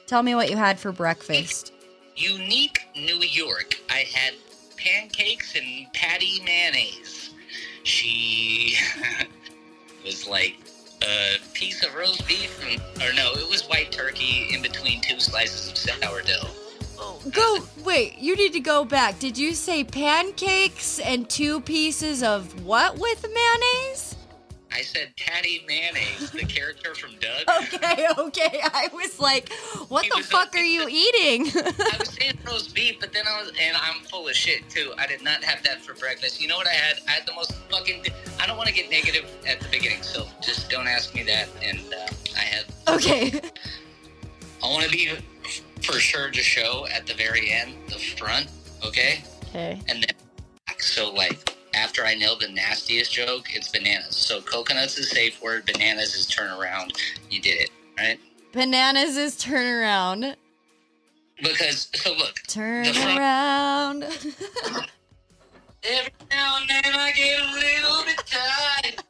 Tell me what you had for breakfast. Unique New York. I had pancakes and patty mayonnaise. She was like a piece of roast beef, it was white turkey in between 2 slices of sourdough. Wait, you need to go back. Did you say pancakes and 2 pieces of what with mayonnaise? I said Patty Mayonnaise, the character from Doug. Okay. I was like, what the fuck are you eating? I was saying roast beef, but then I'm full of shit too. I did not have that for breakfast. You know what I had? I had the most fucking, I don't want to get negative at the beginning, so just don't ask me that. And I had. Okay. I want to be for sure to show at the very end, the front, okay? Okay. And then, so like, after I nailed the nastiest joke, it's bananas. So coconuts is safe word, bananas is turn around. You did it, right? Bananas is turn around. Because, so look. Turn around. Every now and then I get a little bit tired.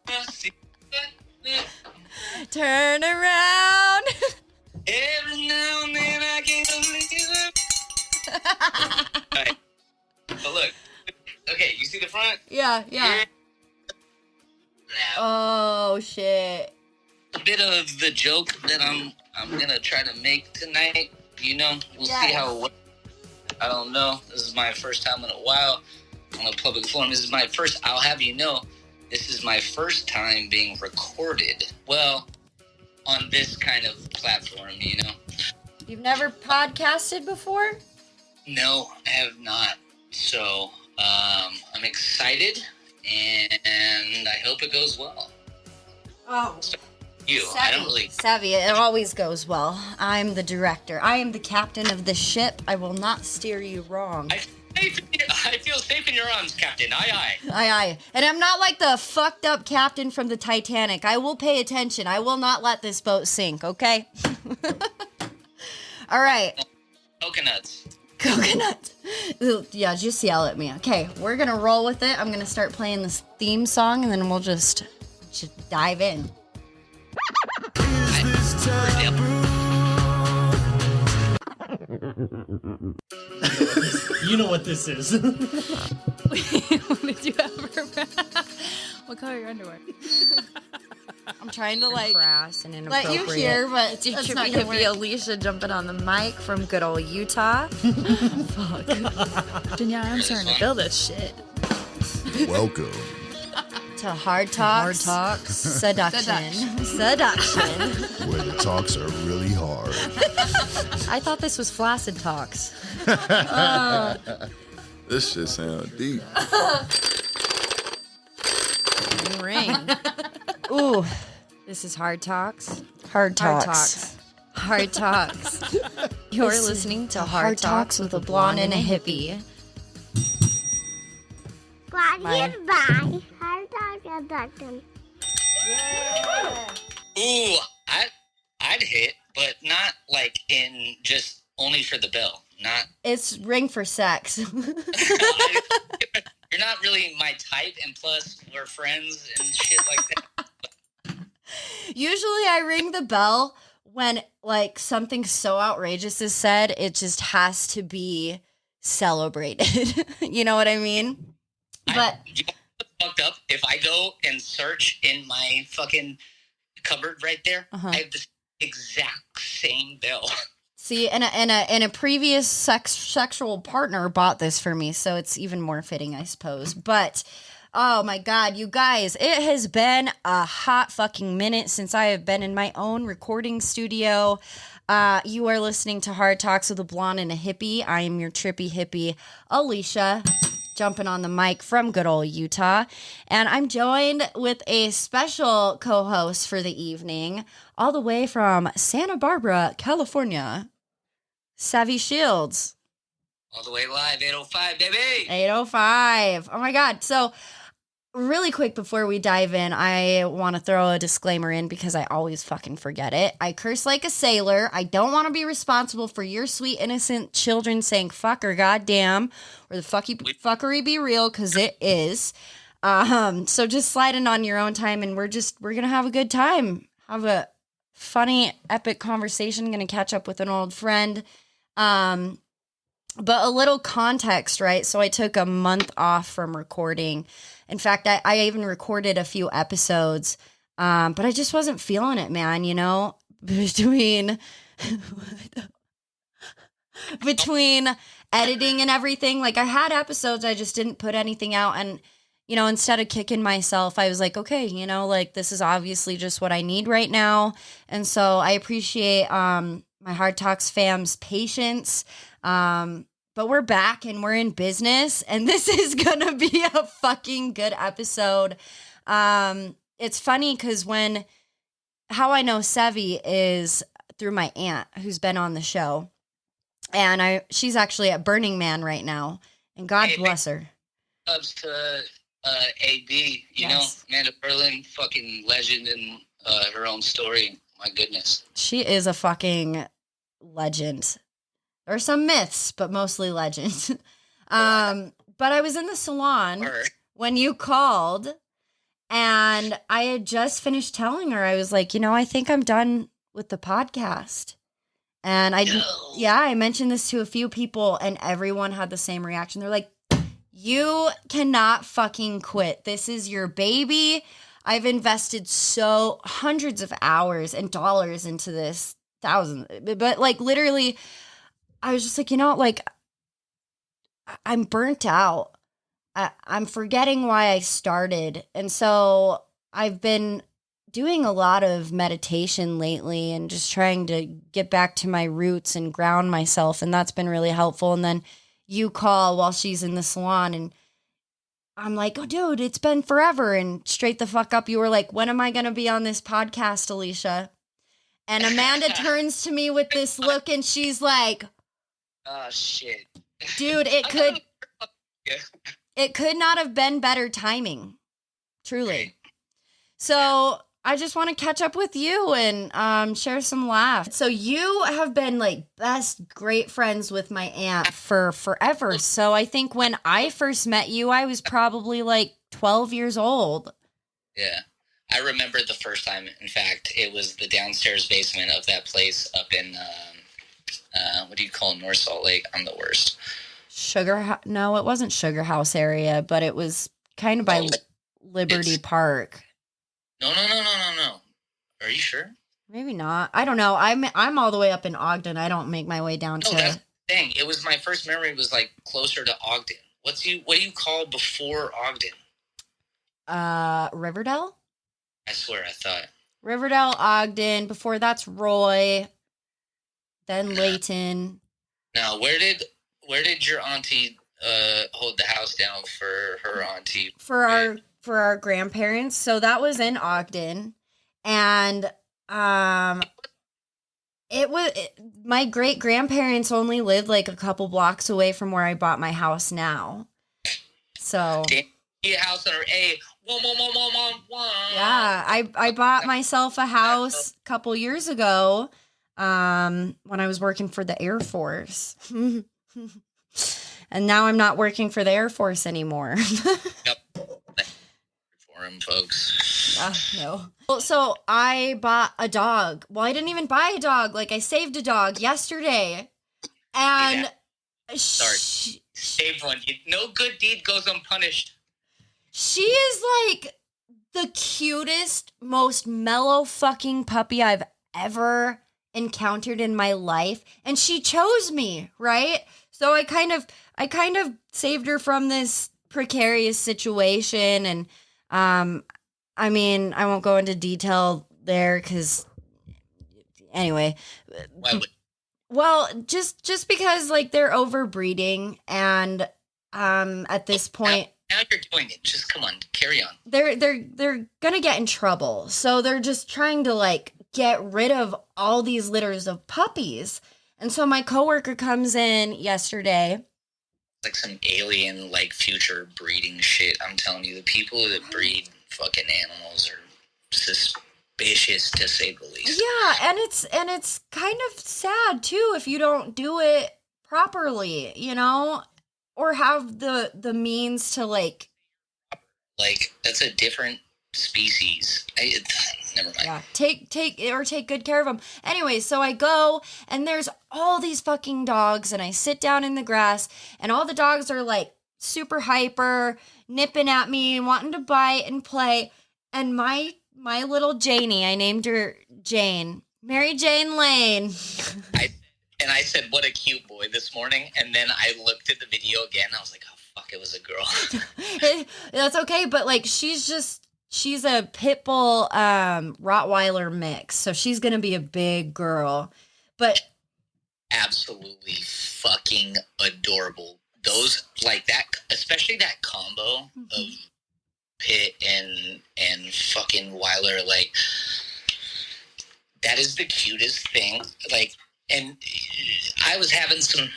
Turn around. Every now and then I get a little. Right. But look. Okay, you see the front? Yeah. Oh shit. A bit of the joke that I'm gonna try to make tonight. You know, we'll see how it works. I don't know. This is my first time in a while on a public forum. I'll have you know, this is my first time being recorded. Well, on this kind of platform, you know. You've never podcasted before? No, I have not. So, I'm excited, and I hope it goes well. Oh. So, you, Savvy. I don't really... Savvy, it always goes well. I'm the director. I am the captain of the ship. I will not steer you wrong. I feel safe in your arms, Captain. Aye. Aye. And I'm not like the fucked up captain from the Titanic. I will pay attention. I will not let this boat sink, okay? All right. Coconuts. Yeah, just yell at me. Okay, we're gonna roll with it. I'm gonna start playing this theme song, and then we'll just dive in. You know what this is. What did you ever? What color are your underwear? I'm trying to crass and let inappropriate. you hear, but It's that's your not trippy gonna hippie work. Alicia jumping on the mic from good old Utah. Fuck. Danielle, I'm starting to feel this shit. Welcome. To Hard Talks. Seduction. Where the talks are really hard. I thought this was Flaccid Talks. This shit sounds deep. Ring. Ooh, This is Hard Talks. Hard Hard Talks. Hard Talks. You're listening to Hard Talks with a blonde and a hippie. Brought here by Hard Talk Production. Ooh, I'd hit, but not like in just only for the bell. Not. It's ring for sex. You're not really my type, and plus we're friends and shit like that. Usually I ring the bell when like something so outrageous is said, it just has to be celebrated. You know what I mean? But You know what's fucked up? If I go and search in my fucking cupboard right there, I have the exact same bell. see, and a previous sexual partner bought this for me, so it's even more fitting, I suppose. But oh my God, you guys, it has been a hot fucking minute since I have been in my own recording studio. You are listening to Hard Talks with a Blonde and a Hippie. I am your trippy hippie, Alicia, jumping on the mic from good old Utah. And I'm joined with a special co-host for the evening, all the way from Santa Barbara, California, Savvy Shields. All the way live, 805, baby! 805. Oh my God. So really quick before we dive in, I want to throw a disclaimer in because I always fucking forget it. I curse like a sailor. I don't want to be responsible for your sweet innocent children saying fuck or goddamn or the fuckery be real, because it is. So just slide in on your own time, and we're gonna have a good time. Have a funny, epic conversation. Going to catch up with an old friend. But a little context, right? So I took a month off from recording. In fact, I even recorded a few episodes, but I just wasn't feeling it, man, you know, between editing and everything. Like I had episodes, I just didn't put anything out. And, you know, instead of kicking myself, I was like, okay, you know, like this is obviously just what I need right now. And so I appreciate my Hard Talks fam's patience. But we're back and we're in business, and this is gonna be a fucking good episode. It's funny because how I know Sevi is through my aunt who's been on the show, and she's actually at Burning Man right now, and God bless her. Ups to AB, you know, Amanda Berlin, fucking legend in her own story. My goodness, she is a fucking legend. There are some myths, but mostly legends. But I was in the salon when you called, and I had just finished telling her, I was like, you know, I think I'm done with the podcast. And I mentioned this to a few people, and everyone had the same reaction. They're like, you cannot fucking quit. This is your baby. I've invested hundreds of hours and dollars into this, thousands, but like literally, I was just like, you know, like, I'm burnt out. I'm forgetting why I started. And so I've been doing a lot of meditation lately and just trying to get back to my roots and ground myself. And that's been really helpful. And then you call while she's in the salon, and I'm like, oh, dude, it's been forever. And straight the fuck up, you were like, when am I going to be on this podcast, Alicia? And Amanda turns to me with this look, and she's like, oh shit, dude, it could not have been better timing, truly. So I just want to catch up with you and share some laughs. So you have been like great friends with my aunt for forever. So I think when I first met you, I was probably like 12 years old. Yeah. I remember the first time. In fact, it was the downstairs basement of that place up in what do you call North Salt Lake? I'm the worst. No, it wasn't Sugar House area, but it was kind of by Liberty Park. No. Are you sure? Maybe not. I don't know. I'm all the way up in Ogden. I don't make my way down to. That's the thing. It was my first memory was like closer to Ogden. What do you call before Ogden? Riverdale. I swear, I thought Riverdale, Ogden. Before that's Roy. Then Layton. Now, where did your auntie hold the house down for her auntie? For our grandparents. So that was in Ogden, and my great grandparents only lived like a couple blocks away from where I bought my house now. So house under A. Yeah, I bought myself a house a couple years ago when I was working for the Air Force. And now I'm not working for the Air Force anymore. Yep. For him, folks. No. Well, so I bought a dog. Well, I didn't even buy a dog. Like, I saved a dog yesterday. And Saved one. No good deed goes unpunished. She is like the cutest, most mellow fucking puppy I've ever encountered in my life. And she chose me, right? So I kind of saved her from this precarious situation. And I mean, I won't go into detail there because anyway. Why would? Well, just because like they're overbreeding, and at this point now you're doing it. Just come on, carry on. They're gonna get in trouble. So they're just trying to like get rid of all these litters of puppies. And so my coworker comes in yesterday. Like some alien, like future breeding shit. I'm telling you, the people that breed fucking animals are suspicious to say the least. Yeah, and it's kind of sad too if you don't do it properly, you know, or have the means to like that's a different species. never mind. Yeah, take good care of them. Anyway, so I go and there's all these fucking dogs and I sit down in the grass and all the dogs are like super hyper, nipping at me and wanting to bite and play. And my little Janie, I named her Jane, Mary Jane Lane. I said, what a cute boy this morning. And then I looked at the video again. I was like, oh, fuck, it was a girl. That's okay. But like, she's a pit bull Rottweiler mix. So she's going to be a big girl. But absolutely fucking adorable. Those, like that, especially that combo of pit and fucking Weiler, like, that is the cutest thing. Like, and I was having some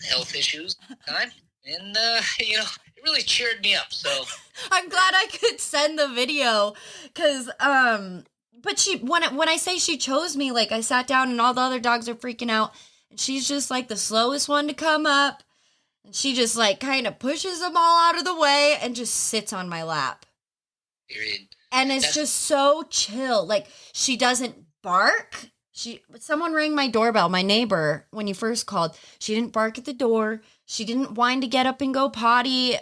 health issues at the time, and you know, it really cheered me up. So I'm glad I could send the video, cause but she when I say she chose me, like I sat down and all the other dogs are freaking out, and she's just like the slowest one to come up, and she just like kind of pushes them all out of the way and just sits on my lap. Period. And it's just so chill. Like she doesn't bark. Someone rang my doorbell, my neighbor, when you first called. She didn't bark at the door. She didn't whine to get up and go potty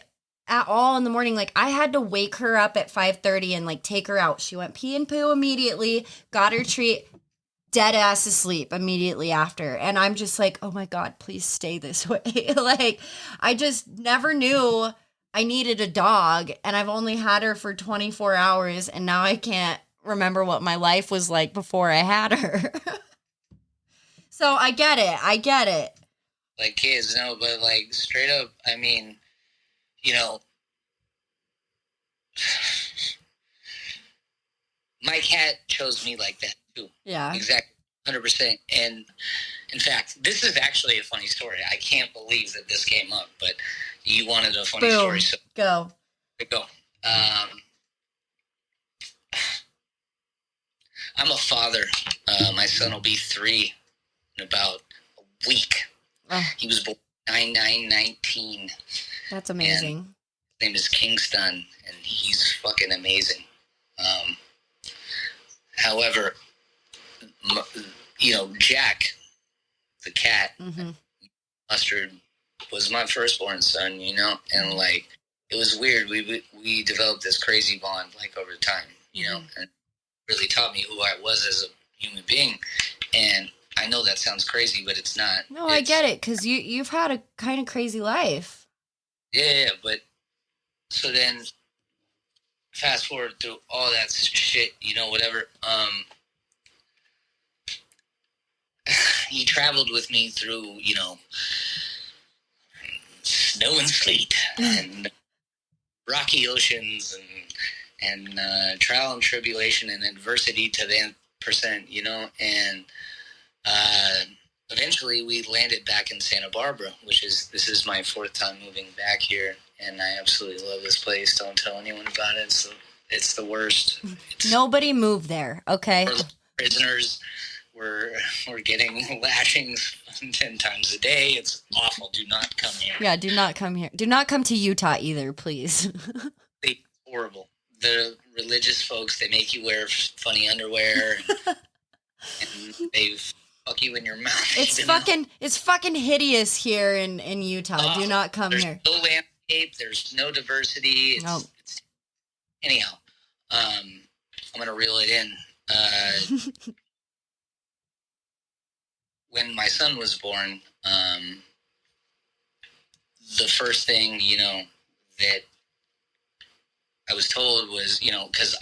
at all in the morning. Like I had to wake her up at 5:30 and like take her out. She went pee and poo immediately, got her treat, dead ass asleep immediately after. And I'm just like, oh my God, please stay this way. Like I just never knew I needed a dog, and I've only had her for 24 hours and now I can't remember what my life was like before I had her. So I get it. Like kids, no, but like straight up, I mean, you know, my cat chose me like that too. Yeah. Exactly. 100%. And in fact, this is actually a funny story. I can't believe that this came up, but you wanted a funny story. So go. I'm a father. My son will be 3 in about a week. He was born 9/9/19. That's amazing. And his name is Kingston, and he's fucking amazing. However, you know, Jack, the cat, Mustard, was my firstborn son, you know, and like, it was weird. We developed this crazy bond, like, over time, you know, and really taught me who I was as a human being. And I know that sounds crazy, but it's not. No, I get it, because you've had a kind of crazy life. Yeah, but so then fast forward through all that shit, you know, whatever. He traveled with me through, you know, snow and sleet and rocky oceans and trial and tribulation and adversity to the nth percent, you know, and eventually we landed back in Santa Barbara, this is my 4th time moving back here, and I absolutely love this place. Don't tell anyone about it. It's the worst. Nobody moved there, okay? We're prisoners. We're getting lashings 10 times a day. It's awful. Do not come here. Yeah, do not come here. Do not come to Utah either, please. It's horrible. The religious folks, they make you wear funny underwear, and they fuck you in your mouth. It's fucking hideous here in Utah. Do not come here. There's no landscape. There's no diversity. Anyhow, I'm gonna reel it in. When my son was born, the first thing, you know, that I was told was, you know, because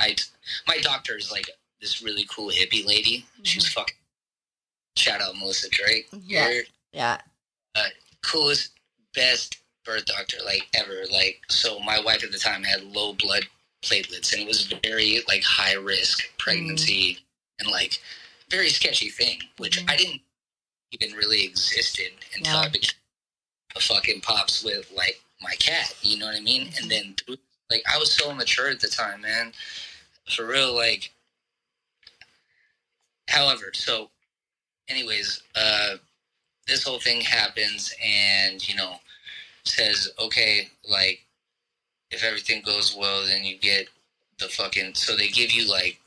my doctor is like this really cool hippie lady. She's fucking, shout out Melissa Drake. Yeah. Coolest, best birth doctor, like, ever. Like, so my wife at the time had low blood platelets, and it was very, like, high risk pregnancy and, like, very sketchy thing, which I didn't even really existed until I became a fucking pops with, like, my cat, you know what I mean? And then, like, I was so immature at the time, man, for real. Like, however, so anyways, this whole thing happens, and, you know, says, okay, like, if everything goes well, then you get the fucking, so they give you, like,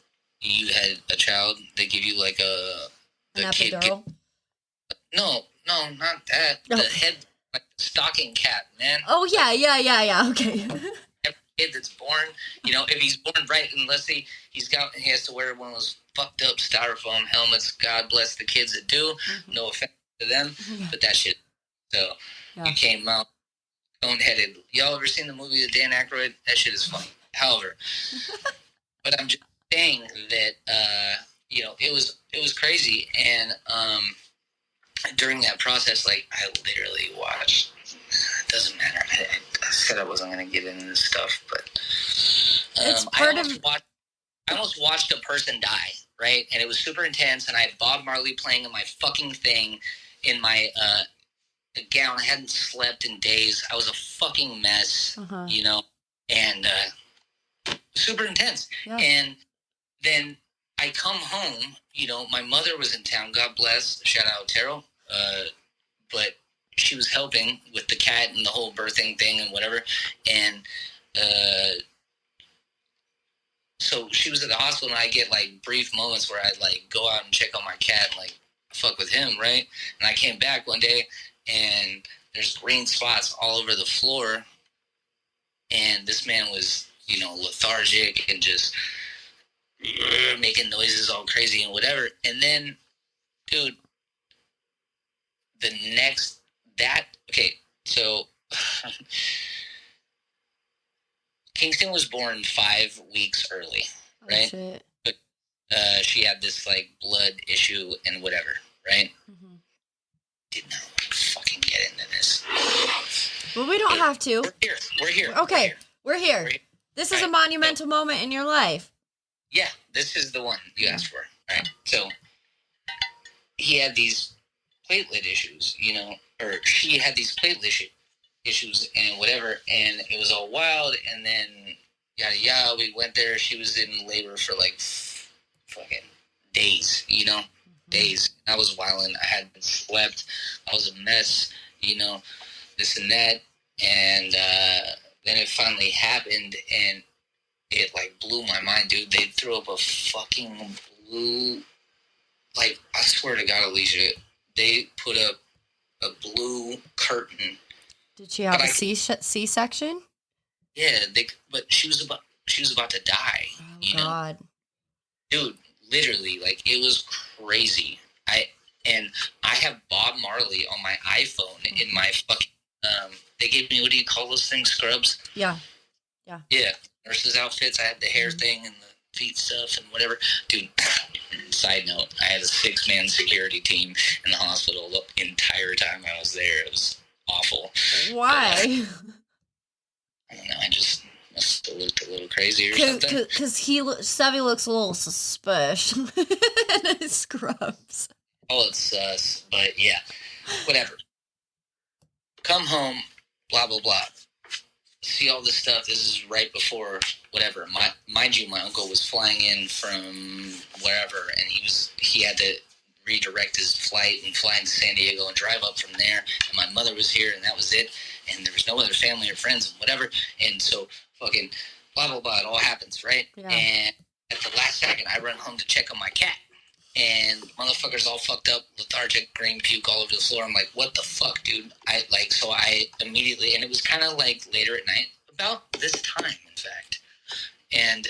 you had a child, they give you like An epidural? No, not that. No. The head, like the stocking cap, man. Oh, yeah. Okay. Every kid that's born, if he's born right, unless he has to wear one of those fucked up styrofoam helmets. God bless the kids that do. Mm-hmm. No offense to them, but that shit. So you came out cone-headed. Y'all ever seen the movie with Dan Aykroyd? That shit is funny. However, but I'm just saying that it was crazy, and during that process, like I literally watched. It doesn't matter. I said I wasn't going to get into this stuff, but it's part I almost watched a person die, right? And it was super intense, and I had Bob Marley playing in my fucking thing in my gown. I hadn't slept in days. I was a fucking mess, and super intense. Yeah. And then I come home, my mother was in town, God bless, shout out Terrell, but she was helping with the cat and the whole birthing thing and whatever, and so she was at the hospital, and I get like brief moments where I'd like go out and check on my cat and like fuck with him, right? And I came back one day, and there's green spots all over the floor, and this man was, lethargic and just making noises all crazy and whatever. And then, dude, so Kingston was born 5 weeks early, right? Shit. But she had this like blood issue and whatever, right? Mm-hmm. Did not fucking get into this. Well, we don't have to. We're here. Okay, we're here. This is a monumental moment in your life. Yeah, this is the one you asked for. All right. So he had these platelet issues, or she had these platelet issues and whatever, and it was all wild, and then yada yada, we went there. She was in labor for like fucking days, days. I was wilding. I hadn't slept. I was a mess, this and that, and then it finally happened, and it like blew my mind, dude. They threw up a fucking blue, like, I swear to God, Alicia, they put up a blue curtain. Did she have a C-section? Yeah, but she was about to die. Oh, God. Dude, literally, like, it was crazy. I have Bob Marley on my iPhone in my fucking, they gave me, what do you call those things, scrubs? Yeah. Yeah, nurses' outfits. I had the hair thing and the feet stuff and whatever. Dude, side note, I had a 6-man security team in the hospital the entire time I was there. It was awful. Why? I don't know. I just must have looked a little crazy or something. Because Sevy looks a little suspicious in his scrubs. Oh, it's sus. But yeah, whatever. Come home, blah, blah, blah. See all this stuff. This is right before whatever. Mind you, my uncle was flying in from wherever, and he had to redirect his flight and fly into San Diego and drive up from there. And my mother was here, and that was it. And there was no other family or friends and whatever. And so fucking blah blah blah. It all happens, right? Yeah. And at the last second, I run home to check on my cat. And motherfucker's all fucked up, lethargic, green puke all over the floor. I'm like, what the fuck, dude? So I immediately, and it was kind of like later at night, about this time, in fact. And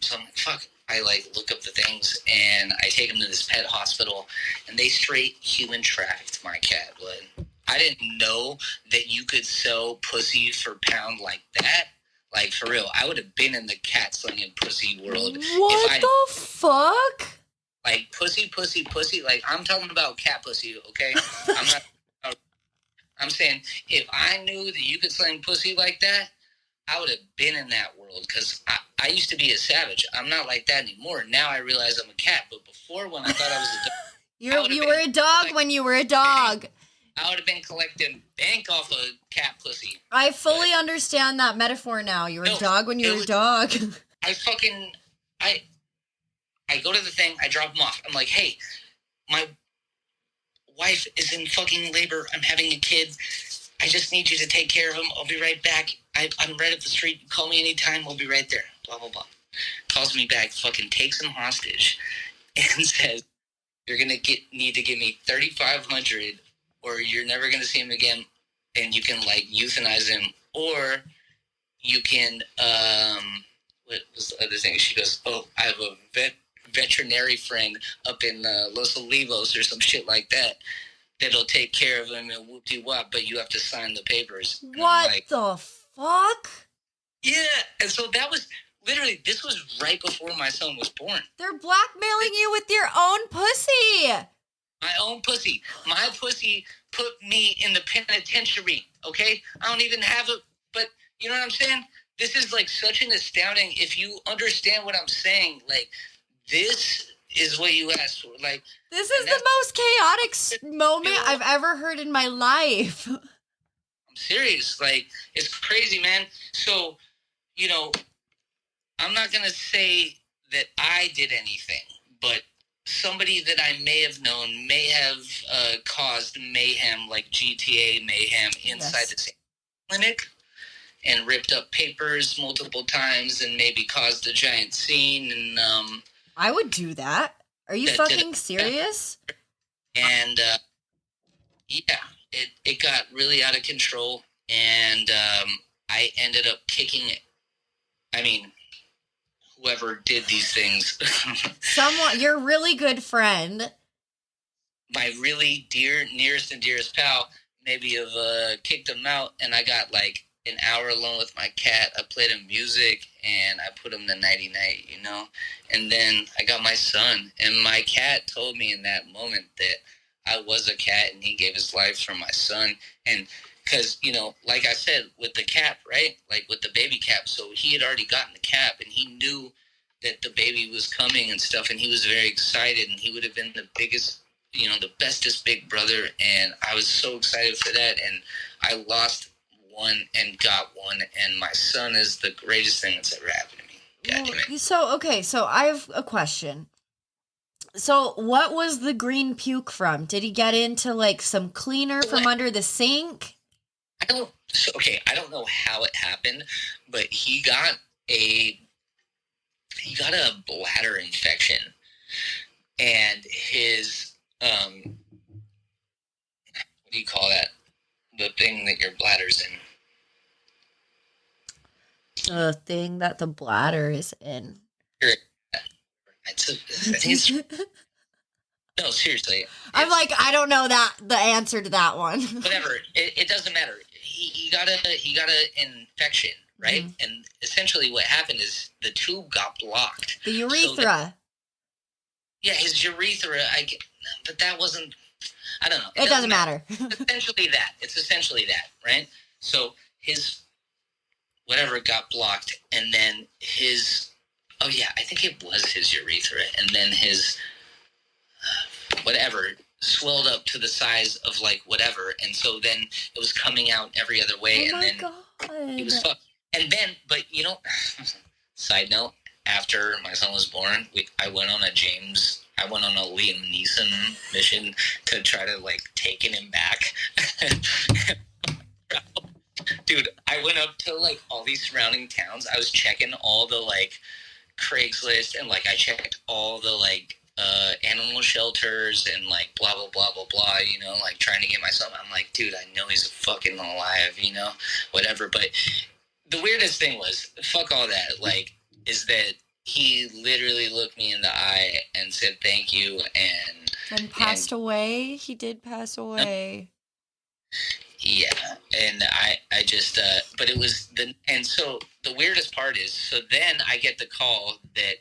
so I'm like, fuck. I like look up the things, and I take him to this pet hospital, and they straight human trafficked my cat, blood. I didn't know that you could sell pussy for pound like that. Like, for real, I would have been in the cat slinging pussy world. What the fuck? Like, pussy. Like, I'm talking about cat pussy, okay? I'm saying, if I knew that you could sling pussy like that, I would have been in that world, because I used to be a savage. I'm not like that anymore. Now I realize I'm a cat, but before, when I thought I was a dog... You were a dog when you were a dog. I would have been collecting bank off of cat pussy. I fully understand that metaphor now. You were a dog when you were a dog. I go to the thing, I drop him off. I'm like, hey, my wife is in fucking labor. I'm having a kid. I just need you to take care of him. I'll be right back. I'm right up the street. Call me anytime. We'll be right there. Blah, blah, blah. calls me back, fucking takes him hostage, and says, "You're gonna need to give me $3,500, or you're never gonna see him again, and you can like euthanize him, or you can what was the other thing?" She goes, "Oh, I have a veterinary friend up in Los Olivos or some shit like that that'll take care of him and whoop-de-wop, but you have to sign the papers." And What I'm like, the fuck? yeah. And so that was literally, this was right before my son was born. They're blackmailing you with your own pussy. My own pussy. My pussy put me in the penitentiary, okay? I don't even have a, but you know what I'm saying? This is like such an astounding, if you understand what I'm saying, like, this is what you asked for. Like, this is the most chaotic moment I've ever heard in my life. I'm serious. Like, it's crazy, man. So, you know, I'm not going to say that I did anything, but somebody that I may have known may have caused mayhem, like GTA mayhem, inside the same clinic, and ripped up papers multiple times and maybe caused a giant scene. And I would do that. Are you fucking serious? And yeah, it got really out of control, and I ended up kicking it. I mean, whoever did these things. Someone, your really good friend. My really nearest and dearest pal maybe have kicked him out, and I got like an hour alone with my cat. I played him music, and I put him to nighty-night, you know? And then I got my son, and my cat told me in that moment that I was a cat, and he gave his life for my son. And because, you know, like I said, with the cap, right? Like with the baby cap. So he had already gotten the cap, and he knew that the baby was coming and stuff, and he was very excited, and he would have been the biggest, you know, the bestest big brother. And I was so excited for that. And I lost one and got one, and my son is the greatest thing that's ever happened to me. God damn it. So I have a question. So what was the green puke from? Did he get into like some cleaner from under the sink? I don't know how it happened, but he got a bladder infection, and his what do you call that? The thing that your bladder's in. The thing that the bladder is in. No, seriously. I'm like, I don't know the answer to that one. Whatever. It doesn't matter. He got an infection, right? Mm-hmm. And essentially what happened is the tube got blocked. The urethra. So his urethra. But that wasn't. I don't know. It doesn't matter. It's essentially that, right? So his whatever got blocked, and then his. Oh yeah, I think it was his urethra, and then his whatever swelled up to the size of like whatever, and so then it was coming out every other way, and then it was fucked. And then, but you know, side note, after my son was born, I went on a Liam Neeson mission to try to like take him back. Dude, I went up to like all these surrounding towns. I was checking all the like Craigslist, and like I checked all the like animal shelters and like blah blah blah blah blah, you know, like trying to get my son. I'm like, dude, I know he's fucking alive, you know, whatever. But the weirdest thing was, fuck all that, like, is that he literally looked me in the eye and said thank you, and passed away. He did pass away. Yeah, and I just but it was and so the weirdest part is, so then I get the call that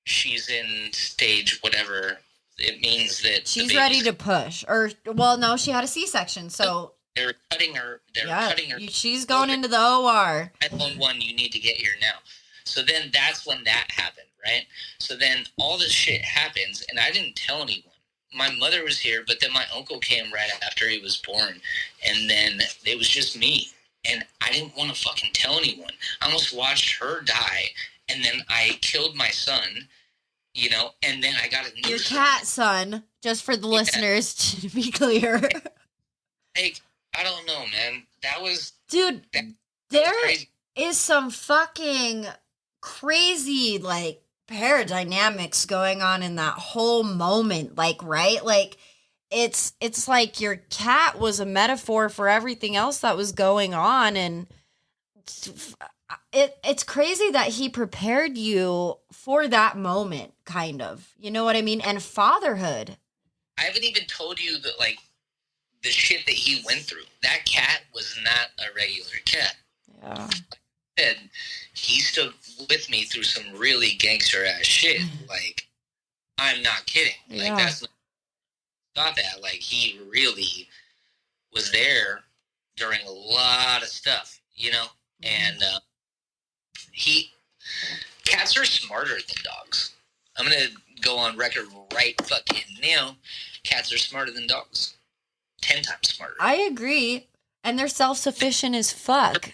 she's in stage whatever. It means that she's ready to push, or well, no, she had a C-section, so they're cutting her. Cutting her. She's going into the OR. 911, you need to get here now. So then that's when that happened, right? So then all this shit happens, and I didn't tell anyone. My mother was here, but then my uncle came right after he was born, and then it was just me, and I didn't want to fucking tell anyone. I almost watched her die, and then I killed my son, you know, and then I got a new Your cat son, just for the listeners to be clear. Like, I don't know, man. That was... Dude, there is some fucking crazy, like, paradynamics going on in that whole moment, like, right? Like, it's like your cat was a metaphor for everything else that was going on, and it's crazy that he prepared you for that moment, kind of. You know what I mean? And fatherhood. I haven't even told you that, like, the shit that he went through. That cat was not a regular cat. Yeah. And he stood with me through some really gangster ass shit. Like, I'm not kidding. Like, Yeah. that's not that. Like, he really was there during a lot of stuff, you know? And cats are smarter than dogs. I'm going to go on record right fucking now. Cats are smarter than dogs. 10 times smarter. I agree. And they're self-sufficient as fuck.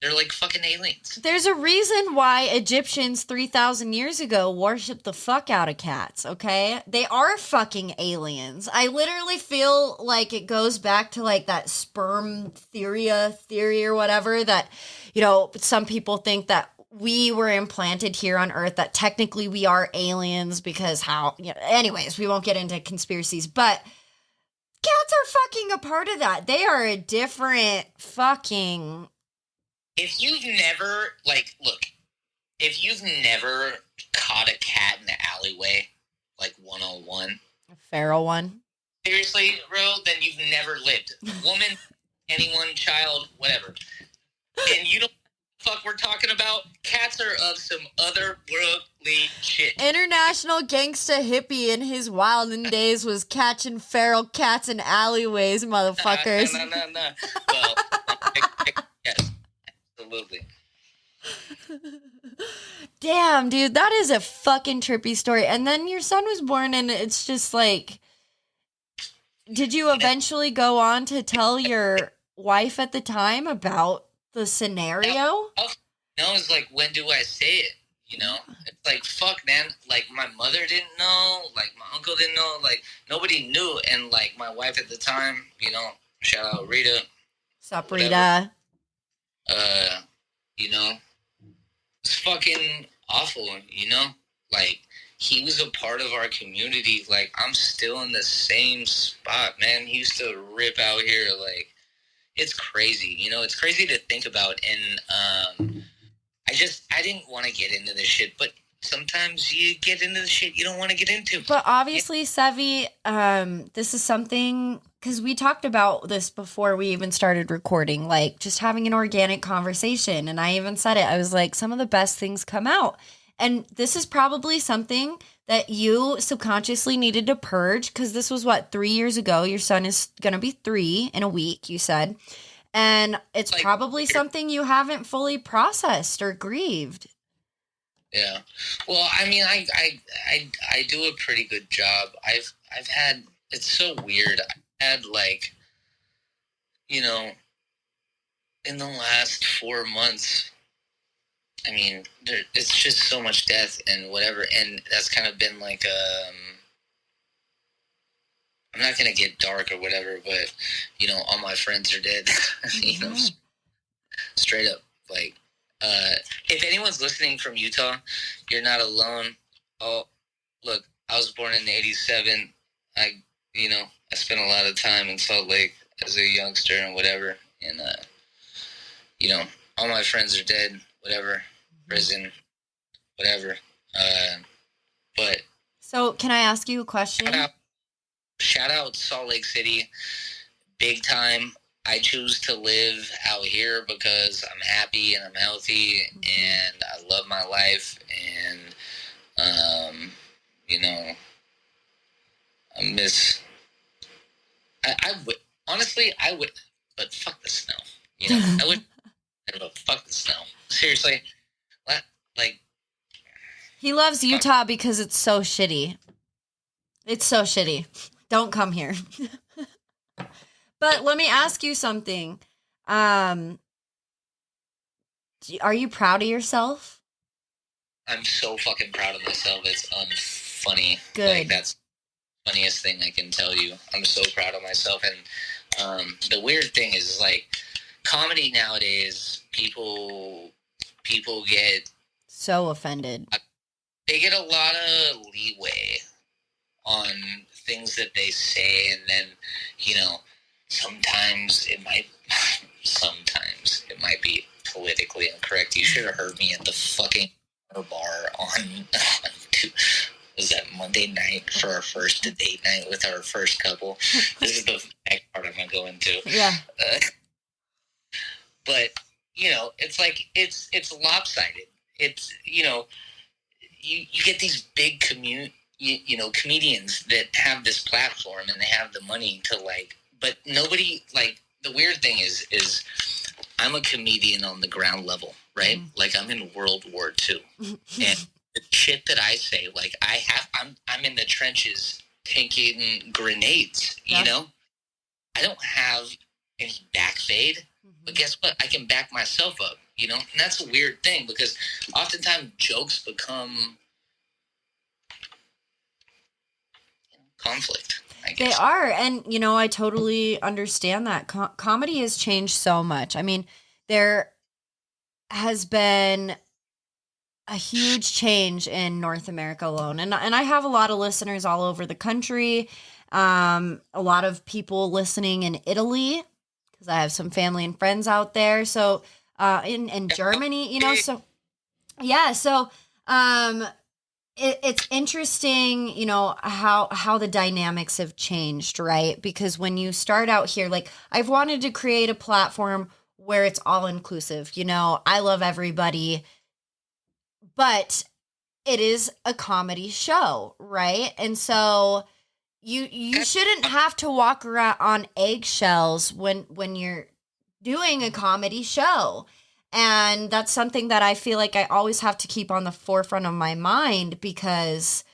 They're like fucking aliens. There's a reason why Egyptians 3,000 years ago worshipped the fuck out of cats, okay? They are fucking aliens. I literally feel like it goes back to like that sperm theory or whatever, that, you know, some people think that we were implanted here on Earth, that technically we are aliens because how, you know, anyways, we won't get into conspiracies, but cats are fucking a part of that. They are a different fucking... If you've never, like, look, if you've never caught a cat in the alleyway, like 101. A feral one. Seriously, bro, then you've never lived. Woman, anyone, child, whatever. And you don't know what the fuck we're talking about? Cats are of some otherworldly shit. International gangsta hippie in his wildin' days was catching feral cats in alleyways, motherfuckers. No. Well, yes. Absolutely. Damn, dude, that is a fucking trippy story. And then your son was born, and it's just like, did you eventually go on to tell your wife at the time about the scenario? No, it's like, when do I say it? You know? It's like, fuck, man. Like, my mother didn't know. Like, my uncle didn't know. Like, nobody knew. And, like, my wife at the time, you know, shout out Rita. Sup, Rita? You know, it's fucking awful, you know? Like, he was a part of our community. Like, I'm still in the same spot, man. He used to rip out here. Like, it's crazy, you know? It's crazy to think about. And I didn't want to get into this shit, but sometimes you get into the shit you don't want to get into. But obviously, Sevi, this is something, because we talked about this before we even started recording, like just having an organic conversation. And I even said it, I was like, some of the best things come out. And this is probably something that you subconsciously needed to purge, because this was 3 years ago. Your son is going to be 3 in a week, you said. And it's like, probably something you haven't fully processed or grieved. Yeah. Well, I mean, I do a pretty good job. I've had, it's so weird. I had, like, you know, in the last 4 months, I mean, it's just so much death and whatever. And that's kind of been like, I'm not going to get dark or whatever, but, you know, all my friends are dead, you know, straight up, like, if anyone's listening from Utah, you're not alone. Oh, look, I was born in '87. I spent a lot of time in Salt Lake as a youngster and whatever. And, you know, all my friends are dead, whatever, prison, whatever. But. So can I ask you a question? Shout out Salt Lake City, big time. I choose to live out here because I'm happy and I'm healthy and I love my life, and you know, I miss. I would honestly, but fuck the snow. You know, I would, but fuck the snow. Seriously, like. He loves Utah because it's so shitty. It's so shitty. Don't come here. But let me ask you something. Are you proud of yourself? I'm so fucking proud of myself. It's unfunny. Good. Like, that's the funniest thing I can tell you. I'm so proud of myself. And the weird thing is, like, comedy nowadays, people people get so offended. They get a lot of leeway on things that they say, and then, sometimes it might be politically incorrect. You should have heard me at the fucking bar on was that Monday night for our first date night with our first couple. This is the next part I'm gonna go into. Yeah. But it's like it's lopsided. It's you get these big comedians that have this platform and they have the money to but nobody the weird thing is I'm a comedian on the ground level, right? Mm-hmm. I'm in World War II, and the shit that I say, I'm in the trenches taking grenades. Yeah. I don't have any back fade, but guess what? I can back myself up. And that's a weird thing because oftentimes jokes become conflict. I guess. They are. And, I totally understand that. Comedy has changed so much. I mean, there has been a huge change in North America alone. And I have a lot of listeners all over the country. A lot of people listening in Italy because I have some family and friends out there. So, in Germany, so yeah. So, it's interesting, how the dynamics have changed, right? Because when you start out here, I've wanted to create a platform where it's all inclusive. I love everybody, but it is a comedy show, right? And so you shouldn't have to walk around on eggshells when you're doing a comedy show. And that's something that I feel like I always have to keep on the forefront of my mind because,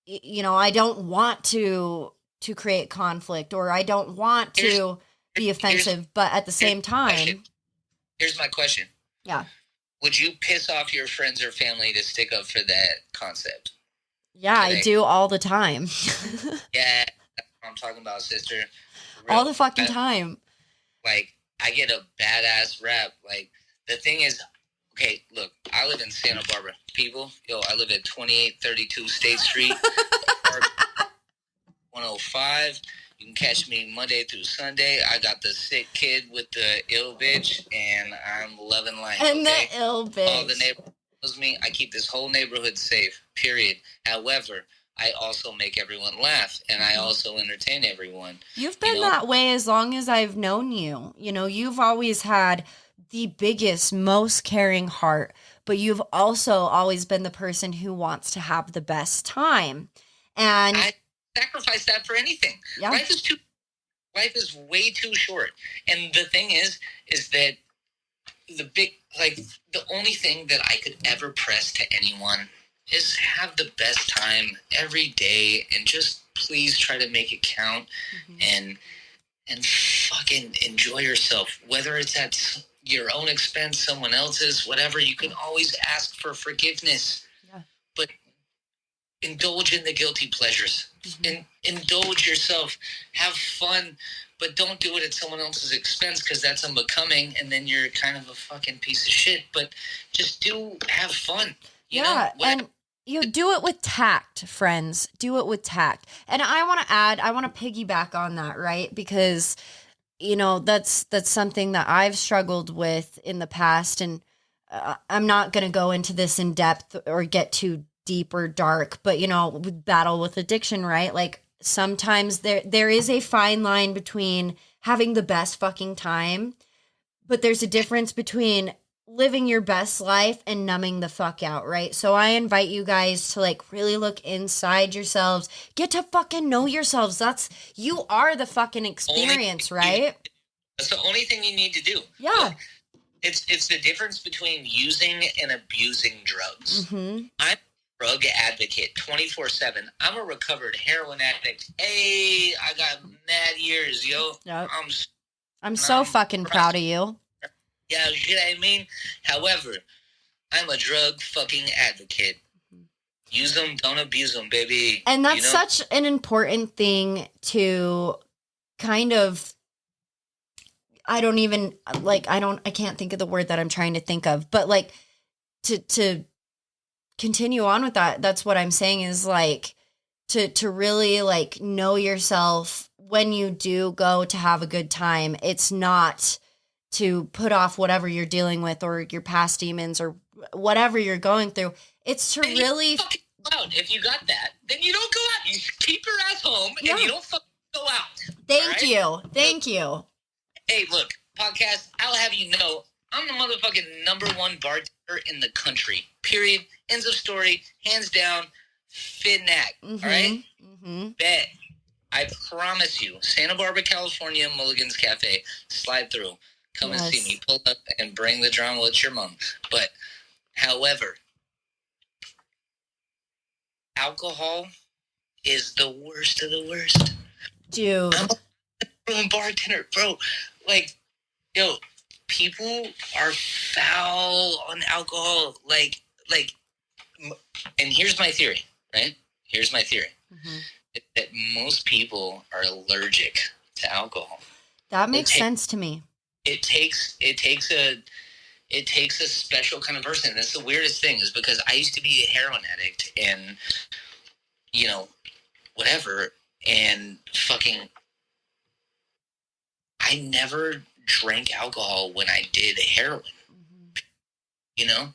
I don't want to create conflict or I don't want to be offensive, but at the same time. Here's my question. Yeah. Would you piss off your friends or family to stick up for that concept? Yeah, today? I do all the time. Yeah, that's what I'm talking about, sister. All the fucking time. I get a badass rap. The thing is, okay, look, I live in Santa Barbara. People, I live at 2832 State Street, 105. You can catch me Monday through Sunday. I got the sick kid with the ill bitch, and I'm loving life. And the ill bitch. All the neighborhood knows me. I keep this whole neighborhood safe, period. However, I also make everyone laugh, and I also entertain everyone. You've been that way as long as I've known you. You've always had the biggest, most caring heart, but you've also always been the person who wants to have the best time. And I sacrifice that for anything. Yeah. Life is way too short. And the thing is that the only thing that I could ever press to anyone is have the best time every day and just please try to make it count and fucking enjoy yourself, whether it's at your own expense, someone else's, whatever. You can always ask for forgiveness, but indulge in the guilty pleasures and indulge yourself, have fun, but don't do it at someone else's expense because that's unbecoming and then you're kind of a fucking piece of shit. But just have fun. And you do it with tact, friends. Do it with tact. And I want to piggyback on that, right? Because that's something that I've struggled with in the past, and I'm not going to go into this in depth or get too deep or dark, but we battle with addiction, right? Sometimes there is a fine line between having the best fucking time, but there's a difference between living your best life and numbing the fuck out, right? So I invite you guys to really look inside yourselves, get to fucking know yourselves. You are the fucking experience, right? That's the only thing you need to do. Yeah. Look, it's the difference between using and abusing drugs. I'm a drug advocate 24/7. I'm a recovered heroin addict. Hey, I got mad years, yo. Yep. I'm so fucking proud of you. Yeah, you know what I mean? However, I'm a drug fucking advocate. Use them, don't abuse them, baby. And that's such an important thing to kind of, I can't think of the word that I'm trying to think of, but to continue on with that, that's what I'm saying is like to really like know yourself when you do go to have a good time. It's not to put off whatever you're dealing with or your past demons or whatever you're going through. It's to And really you fucking go out. If you got that, then you don't go out. You keep your ass home and you don't fucking go out. Thank you. Hey, look, podcast, I'll have you know, I'm the motherfucking number one bartender in the country. Period. Ends of story. Hands down. Fidnack. All right? Bet. I promise you. Santa Barbara, California, Mulligan's Cafe. Slide through. Come and see me. Pull up and bring the drama with your mom. But, however, alcohol is the worst of the worst. Dude. I'm a bartender, bro. Like, yo, people are foul on alcohol. Like, and here's my theory, right? Here's my theory. That most people are allergic to alcohol. That makes sense to me. It takes a special kind of person. That's the weirdest thing is because I used to be a heroin addict and, you know, whatever, and fucking, I never drank alcohol when I did heroin, you know?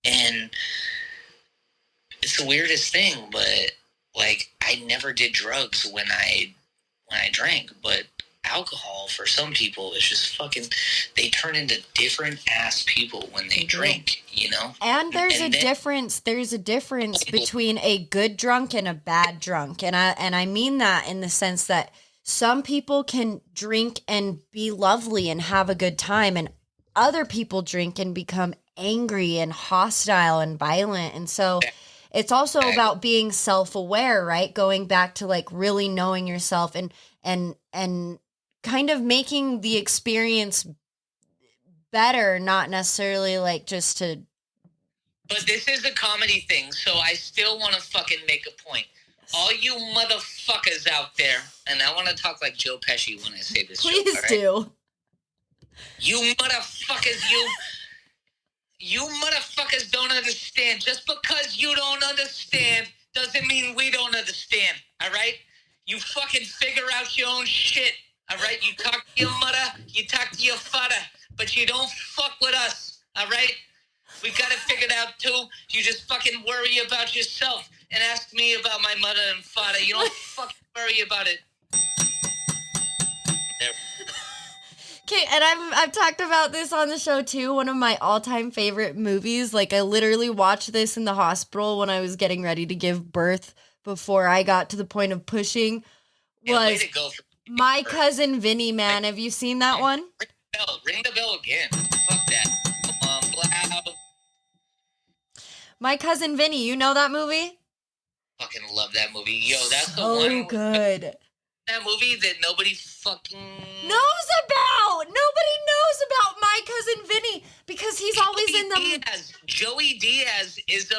And it's the weirdest thing, but like, I never did drugs when I drank, but alcohol for some people is just fucking, they turn into different ass people when they drink, you know? And there's a difference between a good drunk and a bad drunk. And I mean that in the sense that some people can drink and be lovely and have a good time, and other people drink and become angry and hostile and violent. And so it's also about being self-aware, right? Going back to like really knowing yourself and kind of making the experience better, not necessarily like just to. But this is a comedy thing, so I still want to fucking make a point. All you motherfuckers out there, and I want to talk like Joe Pesci when I say this. Please joke, do. You motherfuckers, you motherfuckers don't understand. Just because you don't understand doesn't mean we don't understand, all right? You fucking figure out your own shit, all right? You talk to your mother, you talk to your father, but you don't fuck with us, all right? We got it figured out, too. You just fucking worry about yourself and ask me about my mother and father. You don't fucking worry about it. There. Okay, and I've talked about this on the show too. One of my all-time favorite movies. Like I literally watched this in the hospital when I was getting ready to give birth before I got to the point of pushing. Was My Cousin Vinny, man. Have you seen that one? Ring the bell again. Fuck that. Come on, Blau. My Cousin Vinny, you know that movie? Fucking love that movie. Yo, that's the so one. Good. That movie that nobody fucking knows about. Nobody knows about My Cousin Vinny because he's always in the. Joey Diaz is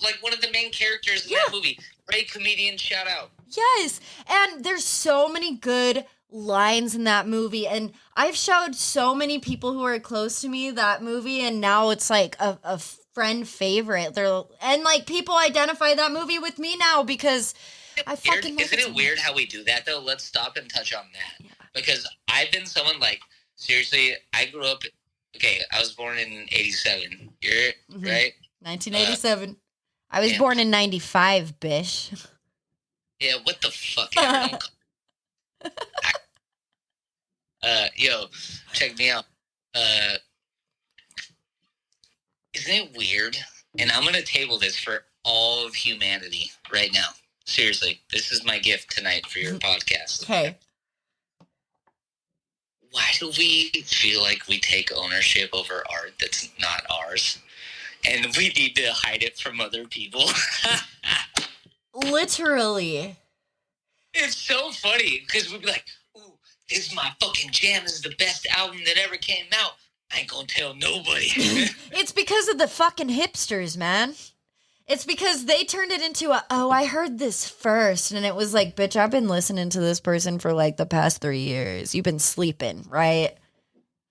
like one of the main characters in that movie. Great comedian, shout out. Yes, and there's so many good lines in that movie, and I've showed so many people who are close to me that movie, and now it's like a friend favorite. And like people identify that movie with me now because. Isn't it weird how we do that though? Let's stop and touch on that. Yeah. Because I've been someone like, seriously, I grew up, I was born in 87. You're right? 1987. I was born in 95, bish. Yeah, what the fuck? Yo, check me out. Isn't it weird? And I'm going to table this for all of humanity right now. Seriously, this is my gift tonight for your podcast. Okay. Why do we feel like we take ownership over art that's not ours? And we need to hide it from other people? Literally. It's so funny, because we'd be like, ooh, this is my fucking jam. This is the best album that ever came out. I ain't gonna tell nobody. It's because of the fucking hipsters, man. It's because they turned it into I heard this first. And it was like, bitch, I've been listening to this person for like the past 3 years. You've been sleeping, right?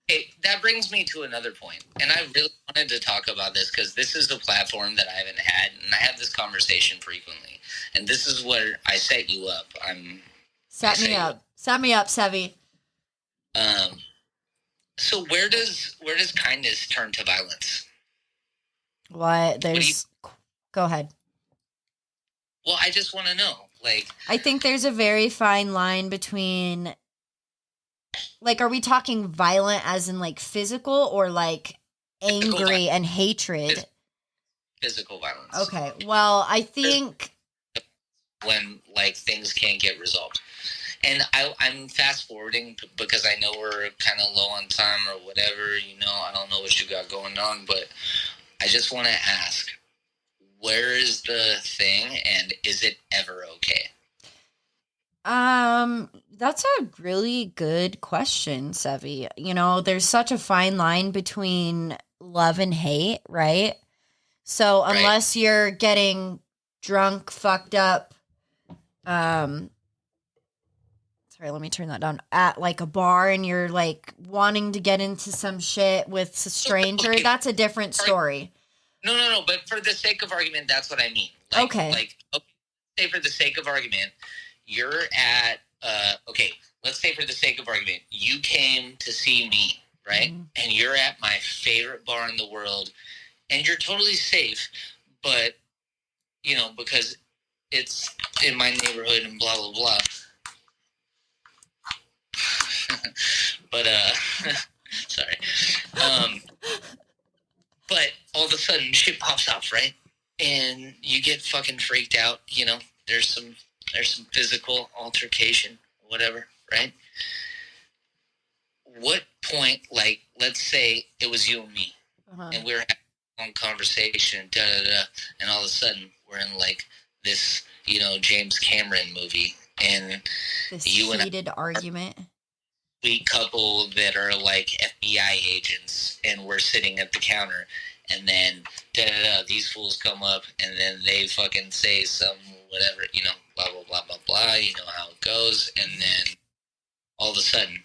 Hey, that brings me to another point, and I really wanted to talk about this because this is a platform that I haven't had, and I have this conversation frequently. And this is where I set you up. Set me up, Sevy. So where does kindness turn to violence? What? Go ahead. Well, I just want to know. Like, I think there's a very fine line between, like, are we talking violent as in like physical or like angry and hatred? Physical violence. Okay. Well, I think when like things can't get resolved. And I'm fast forwarding because I know we're kind of low on time or whatever. You know, I don't know what you got going on, but I just want to ask, where is the thing, and is it ever okay? That's a really good question, Sevy. You know, there's such a fine line between love and hate, right? So unless you're getting drunk, fucked up, sorry, let me turn that down, at like a bar and you're like wanting to get into some shit with a stranger, Okay. that's a different story. No, but for the sake of argument, that's what I mean. Okay. Say for the sake of argument, you're at, let's say for the sake of argument, you came to see me, right? Mm-hmm. And you're at my favorite bar in the world, and you're totally safe, but, you know, because it's in my neighborhood and blah, blah, blah. But, sorry. But all of a sudden, shit pops off, right? And you get fucking freaked out. You know, there's some physical altercation, whatever, right? What point, like, let's say it was you and me, and we're having a long conversation, and all of a sudden we're in like this, you know, James Cameron movie, and this you heated argument. Sweet couple that are like FBI agents, and we're sitting at the counter, and then these fools come up, and then they fucking say some whatever, you know, blah blah blah blah blah. You know how it goes, and then all of a sudden,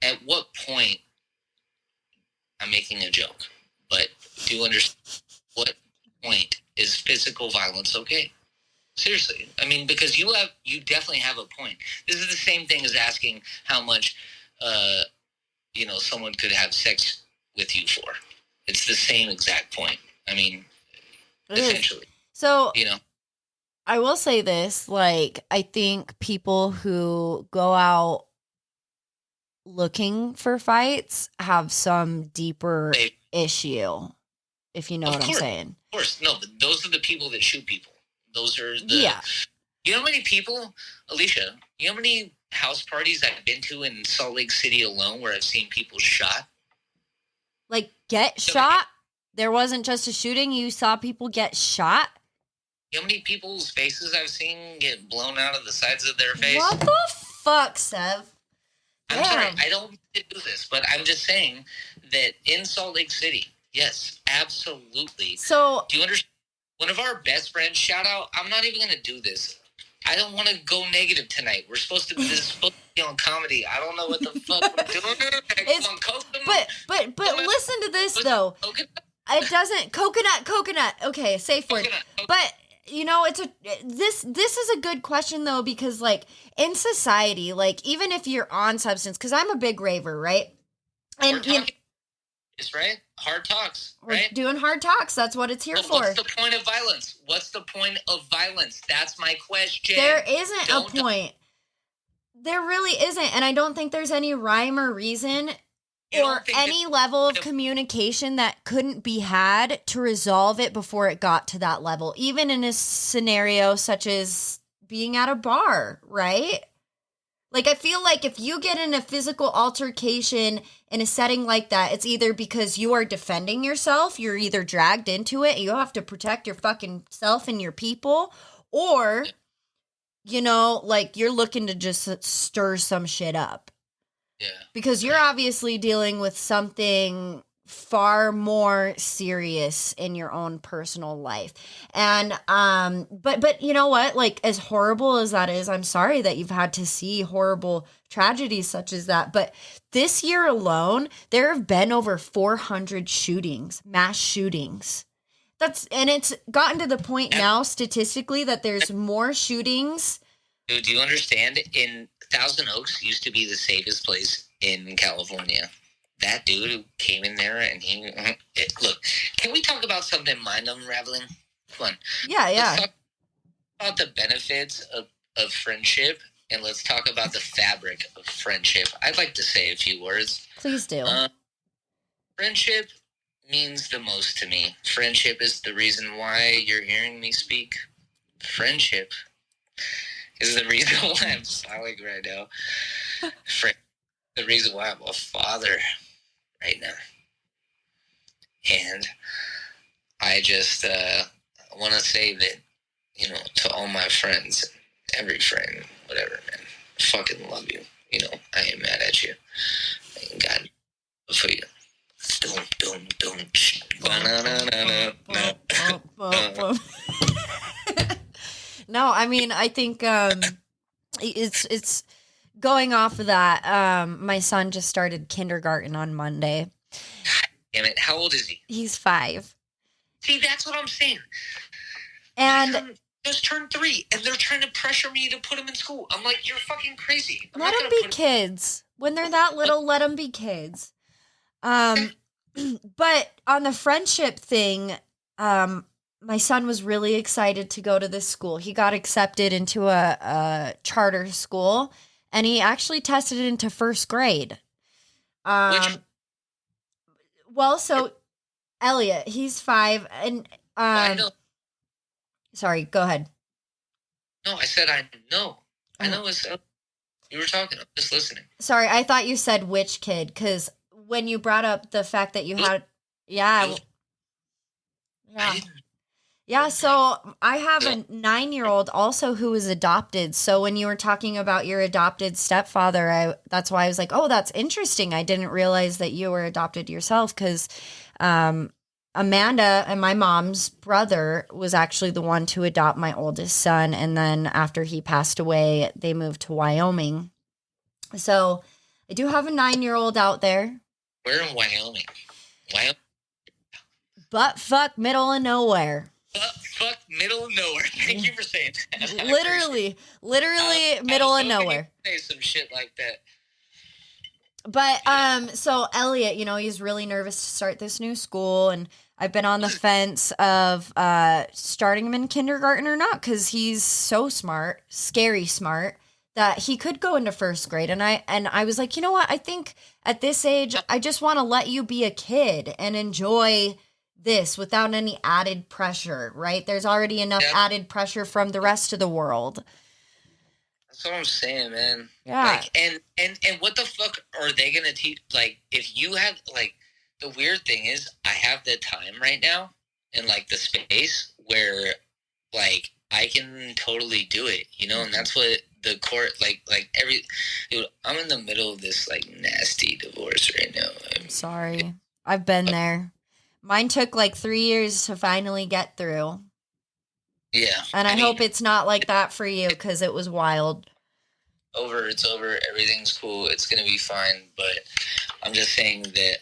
at what point? I'm making a joke, but do you understand? What point is physical violence okay? Seriously, I mean, because you definitely have a point. This is the same thing as asking how much, you know, someone could have sex with you for. It's the same exact point. I mean, essentially. So, you know, I will say this, like, I think people who go out looking for fights have some deeper issue, if you know what I'm saying. Of course. No, but those are the people that shoot people. Those are the... Yeah. You know how many people, Alicia, you know how many house parties I've been to in Salt Lake City alone where I've seen people shot? Like, get shot? There wasn't just a shooting, you saw people get shot? You know how many people's faces I've seen get blown out of the sides of their face? What the fuck, Sev? I'm sorry, I don't mean to do this, but I'm just saying that in Salt Lake City, yes, absolutely. So, do you understand? One of our best friends, shout out, I'm not even going to do this. I don't want to go negative tonight. This is supposed to be on comedy. I don't know what the fuck we're doing. But listen to this, though. Coconut? It doesn't, coconut. Okay, safe word. But, you know, this is a good question, though, because, like, in society, like, even if you're on substance, because I'm a big raver, right? And, right? Hard talks, right? We're doing hard talks. That's what it's here for. What's the point of violence? What's the point of violence? That's my question. There isn't a point. There really isn't. And I don't think there's any rhyme or reason or any level of communication that couldn't be had to resolve it before it got to that level. Even in a scenario such as being at a bar, right? Like, I feel like if you get in a physical altercation in a setting like that, it's either because you are defending yourself, you're either dragged into it, and you have to protect your fucking self and your people, or, you know, like, you're looking to just stir some shit up. Yeah. Because you're obviously dealing with something far more serious in your own personal life. And but you know what, like, as horrible as that is, I'm sorry that you've had to see horrible tragedies such as that, but this year alone there have been over 400 shootings, mass shootings. And it's gotten to the point now statistically that there's more shootings. Dude, do you understand? In Thousand Oaks used to be the safest place in California. That dude who came in there and look, can we talk about something mind unraveling? Come on. Yeah. Let's talk about the benefits of friendship, and let's talk about the fabric of friendship. I'd like to say a few words. Please do. Friendship means the most to me. Friendship is the reason why you're hearing me speak. Friendship is the reason why I'm smiling right now. The reason why I'm a father right now. And I just want to say that, to all my friends, every friend, whatever, man, I fucking love you. I ain't mad at you. I ain't got for you. No, I mean, I think it's going off of that. My son just started kindergarten on Monday. Damn it! How old is he? He's 5. See, that's what I'm saying. And just turned 3, and they're trying to pressure me to put him in school. I'm like, you're fucking crazy. Let them be kids. When they're that little, let them be kids. But on the friendship thing, my son was really excited to go to this school. He got accepted into a charter school, and he actually tested it into first grade. So Elliot, he's 5, and I know. Sorry, go ahead. No, I said I know. I know it's you were talking. I'm just listening. Sorry, I thought you said which kid, because when you brought up the fact that you had, yeah. So I have a 9-year-old also who is adopted. So when you were talking about your adopted stepfather, that's why I was like, oh, that's interesting. I didn't realize that you were adopted yourself, because Amanda and my mom's brother was actually the one to adopt my oldest son. And then after he passed away, they moved to Wyoming. So I do have a 9-year-old out there. Where in Wyoming? Butt fuck middle of nowhere. Butt fuck middle of nowhere. Thank you for saying that. Literally middle of nowhere. Say some shit like that. But so Elliot, he's really nervous to start this new school, and I've been on the fence of starting him in kindergarten or not, because he's so smart, scary smart, that he could go into first grade. And I was like, you know what? I think at this age, I just want to let you be a kid and enjoy this without any added pressure, right? There's already enough added pressure from the rest of the world. That's what I'm saying, man. Yeah. Like, and what the fuck are they gonna teach? Like, if you have, like, the weird thing is, I have the time right now and, like, the space where, like, I can totally do it, and that's what the court, dude, I'm in the middle of this, like, nasty divorce right now. I'm sorry. I've been there. Mine took like 3 years to finally get through. Yeah. And I hope it's not like that for you, because it was wild. It's over. Everything's cool. It's going to be fine. But I'm just saying that,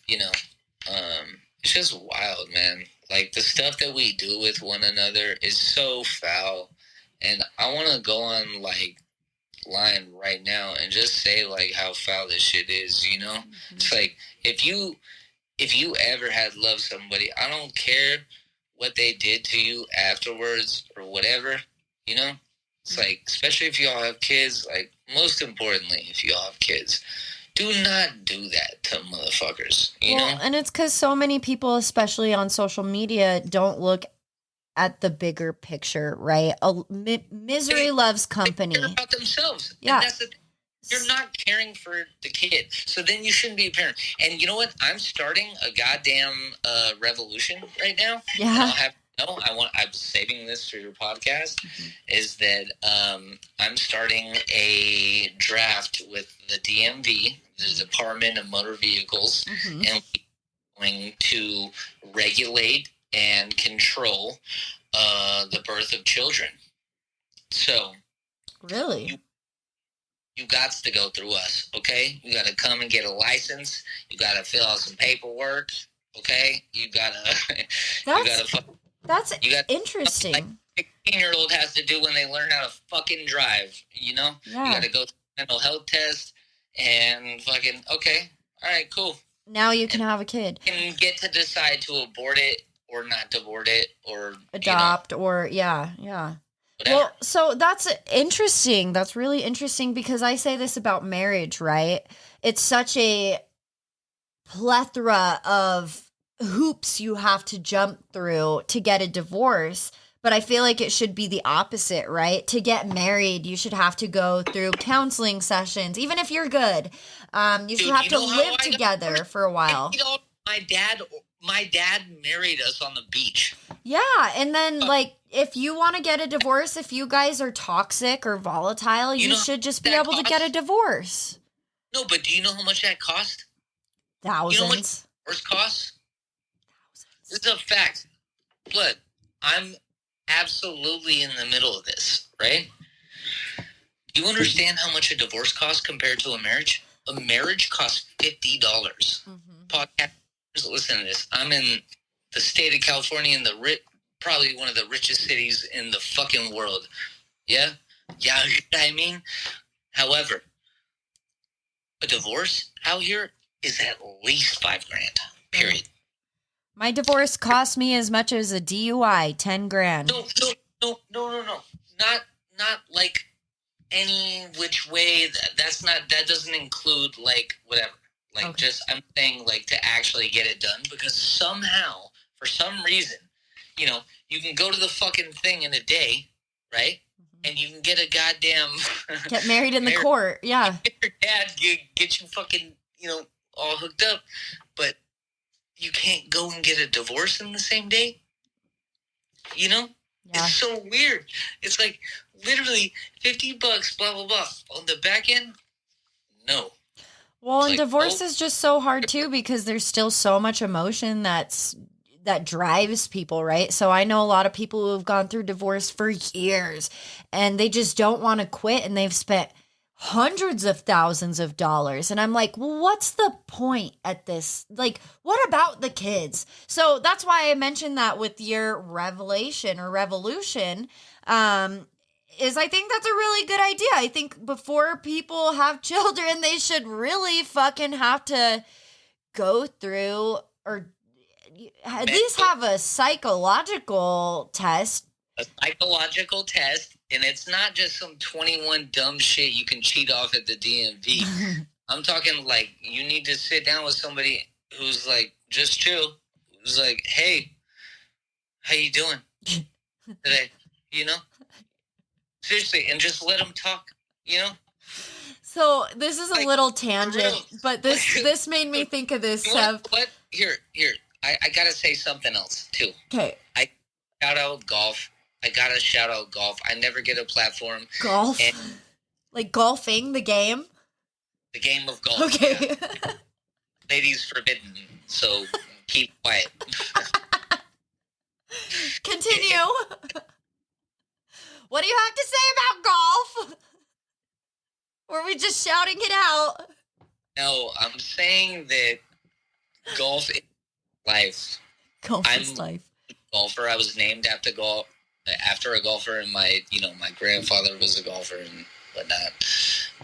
it's just wild, man. Like, the stuff that we do with one another is so foul. And I want to go on, like, line right now and just say, like, how foul this shit is, Mm-hmm. It's like, if you ever had loved somebody, I don't care what they did to you afterwards or whatever, It's like, especially if y'all have kids, like, most importantly, if y'all have kids, do not do that to motherfuckers, you know? And it's because so many people, especially on social media, don't look at the bigger picture, right? Misery loves company. They care about themselves. Yeah. And that's the thing. You're not caring for the kid, so then you shouldn't be a parent. And you know what? I'm starting a goddamn revolution right now. Yeah. I'm saving this for your podcast. Mm-hmm. Is that I'm starting a draft with the DMV, the Department of Motor Vehicles, mm-hmm. and going to regulate and control the birth of children. So, Really? you got to go through us, okay? You got to come and get a license. You got to fill out some paperwork, okay? You got to... That's interesting. Like 16-year-old has to do when they learn how to fucking drive, you know? Yeah. You got to go through a mental health test and fucking, okay, all right, cool. Now you can have a kid. You can get to decide to abort it or not abort it or... Adopt or, yeah. Whatever. Well, so that's interesting. That's really interesting because I say this about marriage, right? It's such a plethora of hoops you have to jump through to get a divorce. But I feel like it should be the opposite, right? To get married, you should have to go through counseling sessions. Even if you're good, you should have to live together for a while. My dad married us on the beach. Yeah, and then like if you want to get a divorce, if you guys are toxic or volatile, you should just be able to get a divorce. No, but do you know how much that cost? Thousands. You know how much divorce costs? This is a fact. Blood, I'm absolutely in the middle of this, right? Do you understand how much a divorce costs compared to a marriage? A marriage costs $50. Podcasters, listen to this. I'm in the state of California, in probably one of the richest cities in the fucking world. Yeah? Yeah, you know what I mean? However, a divorce out here is at least $5,000. Period. My divorce cost me as much as a DUI, $10,000. No. Not like any which way. That doesn't include like whatever. Like okay. Just, I'm saying like to actually get it done because somehow, for some reason, you can go to the fucking thing in a day, right? And you can get a goddamn... Get married in the court, yeah. Get your dad, get you fucking, all hooked up. But you can't go and get a divorce in the same day? Yeah. It's so weird. It's like literally $50, blah, blah, blah. On the back end, no. Well, and divorce is just so hard too because there's still so much emotion that drives people, right? So I know a lot of people who have gone through divorce for years and they just don't want to quit and they've spent hundreds of thousands of dollars. And I'm like, well, what's the point at this? Like, what about the kids? So that's why I mentioned that with your revelation or revolution, is I think that's a really good idea. I think before people have children, they should really fucking have to go through or at least have a psychological test. A psychological test, and it's not just some 21 dumb shit you can cheat off at the DMV. I'm talking like you need to sit down with somebody who's like just chill. Who's like, hey, how you doing today? Seriously, and just let them talk. So this is a little tangent, but this made me think of this. What? Here. I gotta say something else too. Okay. I gotta shout out golf. I never get a platform. Golf? Like golfing, the game? The game of golf. Okay. Yeah. Ladies forbidden, so keep quiet. Continue. What do you have to say about golf? Were we just shouting it out? No, I'm saying that golf is life. Golf is life. Golfer. I was named after a golfer, and my grandfather was a golfer and whatnot.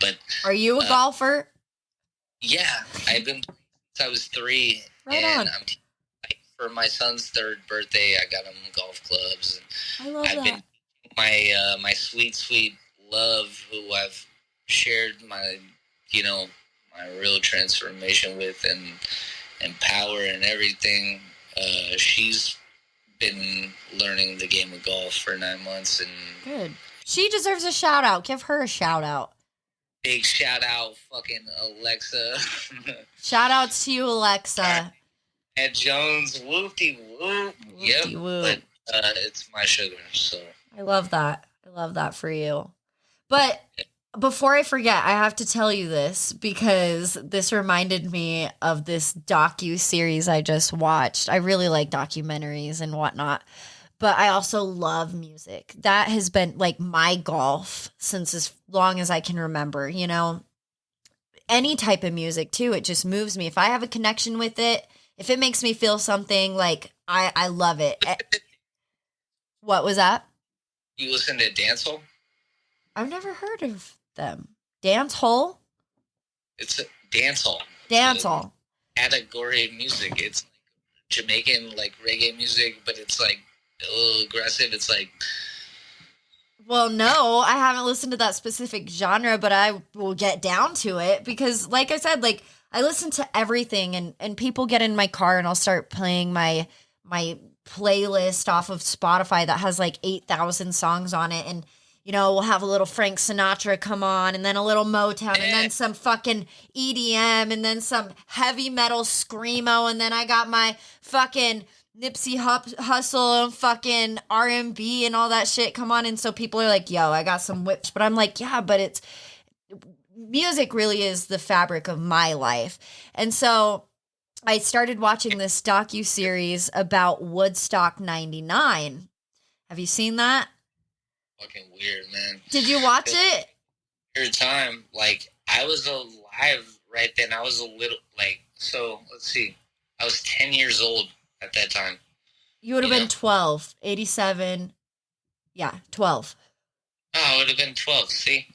But are you a golfer? Yeah, I've been since I was 3. Right and on. For my son's 3rd birthday, I got him golf clubs. I love that. I've been my sweet love, who I've shared my real transformation with and power and everything. She's been learning the game of golf for 9 months, and good. She deserves a shout out. Give her a shout out. Big shout out, fucking Alexa. Shout outs to you, Alexa. Ed Jones, whoopty whoop. Yep. Whoop. But it's my sugar, so I love that. I love that for you. But Before I forget, I have to tell you this because this reminded me of this docu-series I just watched. I really like documentaries and whatnot, but I also love music. That has been like my golf since as long as I can remember, you know? Any type of music too, it just moves me. If I have a connection with it, if it makes me feel something, like I love it. What was that? You listen to dancehall? I've never heard of them. Dance hole? It's a dancehall. Dance It's a hall. category of music. It's like Jamaican like reggae music, but it's like a little aggressive. It's like Well, no, I haven't listened to that specific genre, but I will get down to it because, like I said, like I listen to everything, and people get in my car, and I'll start playing my playlist off of Spotify that has like 8,000 songs on it, and you know we'll have a little Frank Sinatra come on, and then a little Motown, and then some fucking EDM, and then some heavy metal screamo, and then I got my fucking Nipsey Hustle and fucking R&B and all that shit come on. And so people are like, yo, I got some whips. But I'm like, yeah, but it's music really is the fabric of my life. And so I started watching this docu-series about Woodstock 99. Have you seen that? fucking weird, man. Did you watch it? Your time, like I was alive right then. I was a little like so. Let's see, I was 10 years old at that time. You would have You been know? 12, 87. Yeah, 12. Oh, I would have been 12. See,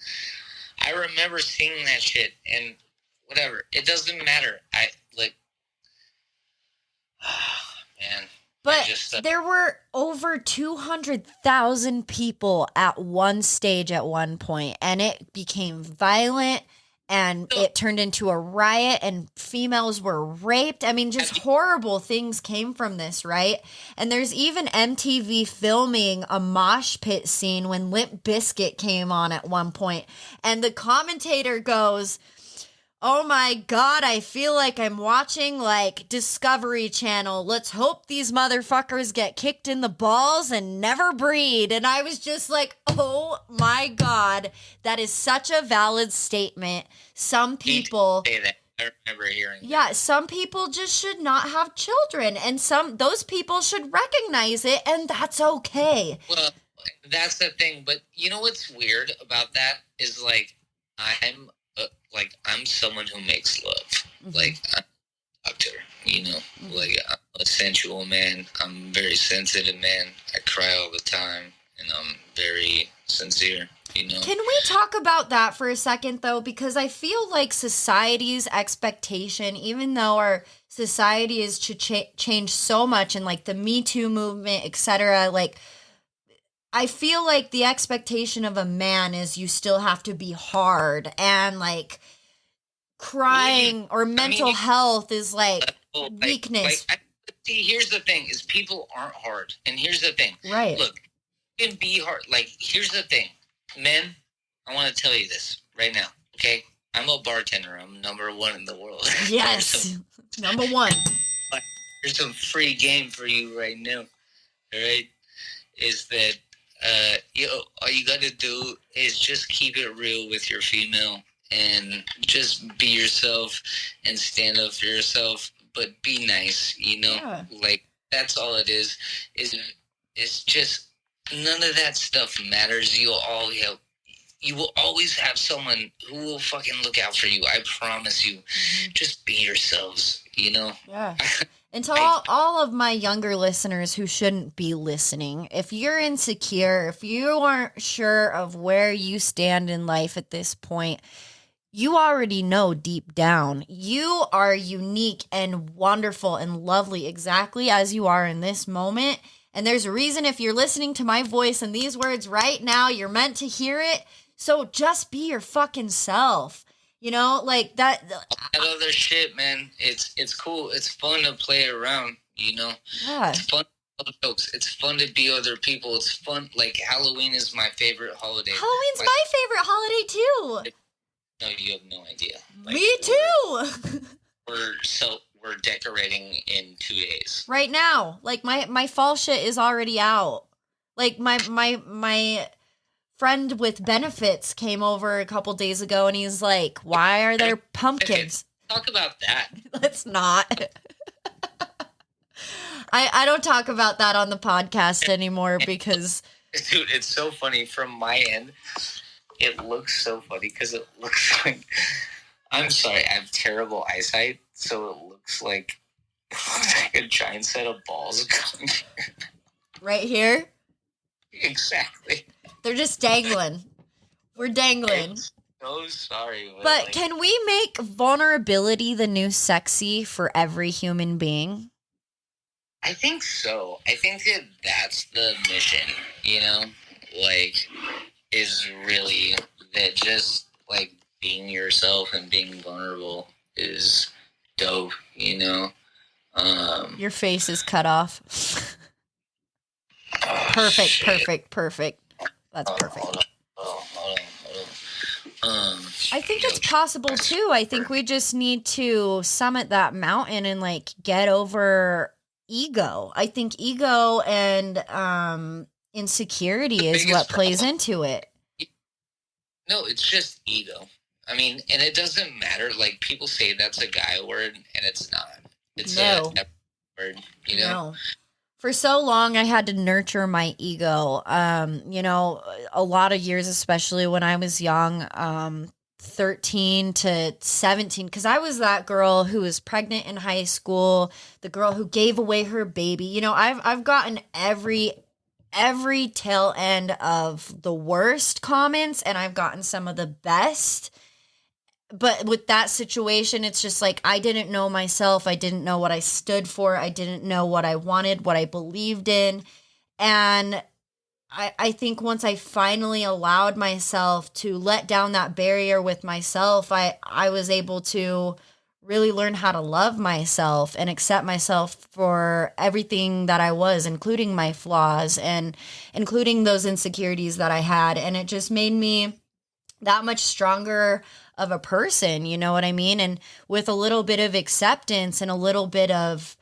I remember seeing that shit and whatever. It doesn't matter. I like, man. But just, there were over 200,000 people at one stage at one point, and it became violent, and it turned into a riot, and females were raped. I mean, just horrible things came from this, right? And there's even MTV filming a mosh pit scene when Limp Bizkit came on at one point, and the commentator goes, oh my God, I feel like I'm watching like Discovery Channel. Let's hope these motherfuckers get kicked in the balls and never breed. And I was just like, oh my God, that is such a valid statement. Some people say that. I remember hearing that. Yeah, some people just should not have children, and those people should recognize it, and that's okay. Well, that's the thing. But you know what's weird about that is like I'm someone who makes love. Mm-hmm. Like I'm a doctor, you know. Mm-hmm. Like I'm a sensual man. I'm a very sensitive man. I cry all the time, and I'm very sincere. You know. Can we talk about that for a second, though? Because I feel like society's expectation, even though our society has changed so much, and like the Me Too movement, etc., like I feel like the expectation of a man is you still have to be hard, and like crying or mental health is like weakness. See, here's the thing: is people aren't hard, and here's the thing. Right. Look, you can be hard. Like, here's the thing, men. I want to tell you this right now. Okay, I'm a bartender. I'm #1 in the world. Yes, number one. Here's some free game for you right now. All right, is that all you got to do is just keep it real with your female and just be yourself and stand up for yourself, but be nice, you know? Yeah. Like, that's all it is. It's just none of that stuff matters. You will always have someone who will fucking look out for you. I promise you. Mm-hmm. Just be yourselves, you know? Yeah. And to all of my younger listeners who shouldn't be listening, if you're insecure, if you aren't sure of where you stand in life at this point, you already know deep down you are unique and wonderful and lovely exactly as you are in this moment. And there's a reason if you're listening to my voice and these words right now, you're meant to hear it. So just be your fucking self. You know, like that. That other shit, man. It's cool. It's fun to play around. You know. Yeah. It's fun to tell jokes. It's fun to be other people. It's fun. Like Halloween is my favorite holiday. Halloween's my favorite holiday too. No, you have no idea. Like, me too. We're decorating in 2 days. Right now, like my fall shit is already out. Like my friend with benefits came over a couple days ago, and he's like, "Why are there pumpkins?" Talk about that. Let's not. I don't talk about that on the podcast anymore because... Dude, it's so funny from my end. It looks so funny because it looks like... I'm sorry, I have terrible eyesight, so it looks like a giant set of balls coming. Right here? Exactly. They're just dangling. We're dangling. I'm so sorry. But can we make vulnerability the new sexy for every human being? I think so. I think that that's the mission, you know? Like, is really that just, like, being yourself and being vulnerable is dope, you know? Your face is cut off. Perfect. That's perfect. Hold on. I think it's possible, too. I think we just need to summit that mountain and, like, get over ego. I think ego and insecurity is what plays into it. No, it's just ego. I mean, and it doesn't matter. Like, people say that's a guy word, and it's not. It's a word, you know? No. For so long, I had to nurture my ego. You know, a lot of years, especially when I was young, 13 to 17, because I was that girl who was pregnant in high school, the girl who gave away her baby. You know, I've gotten every tail end of the worst comments, and I've gotten some of the best. But with that situation, it's just like, I didn't know myself. I didn't know what I stood for. I didn't know what I wanted, what I believed in. And I think once I finally allowed myself to let down that barrier with myself, I was able to really learn how to love myself and accept myself for everything that I was, including my flaws and including those insecurities that I had. And it just made me that much stronger of a person, you know what I mean? And with a little bit of acceptance and a little bit of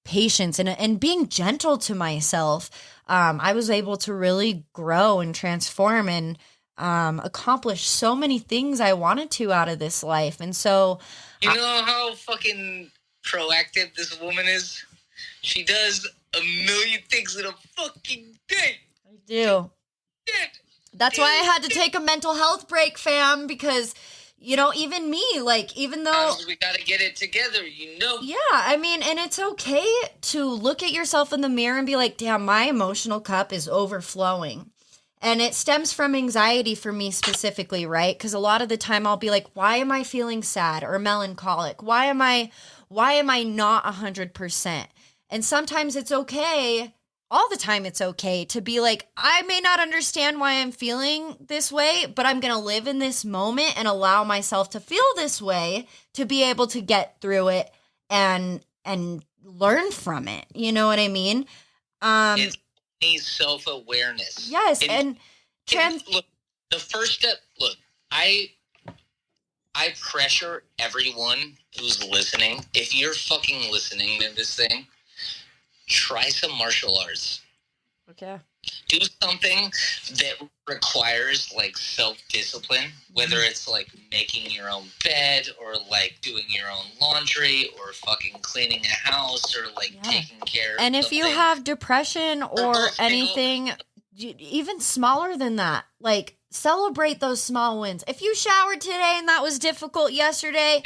patience and being gentle to myself, I was able to really grow and transform and accomplish so many things I wanted to out of this life. And so... You know how fucking proactive this woman is? She does a million things in a fucking day. I do. That's why I had to take a mental health break, fam, because, you know, even me, like, even though... We gotta get it together, you know? Yeah, I mean, and it's okay to look at yourself in the mirror and be like, damn, my emotional cup is overflowing. And it stems from anxiety for me specifically, right? Because a lot of the time I'll be like, why am I feeling sad or melancholic? Why am I not 100%? And sometimes it's okay... all the time it's okay to be like, I may not understand why I'm feeling this way, but I'm going to live in this moment and allow myself to feel this way to be able to get through it and learn from it. You know what I mean? It needs self-awareness. Yes. Look, the first step, look, I pressure everyone who's listening. If you're fucking listening to this thing, try some martial arts. Okay. Do something that requires, like, self-discipline, whether it's, like, making your own bed or, like, doing your own laundry or fucking cleaning a house or, like, taking care of And if something. you have depression or anything, even smaller than that, like, celebrate those small wins. If you showered today and that was difficult yesterday...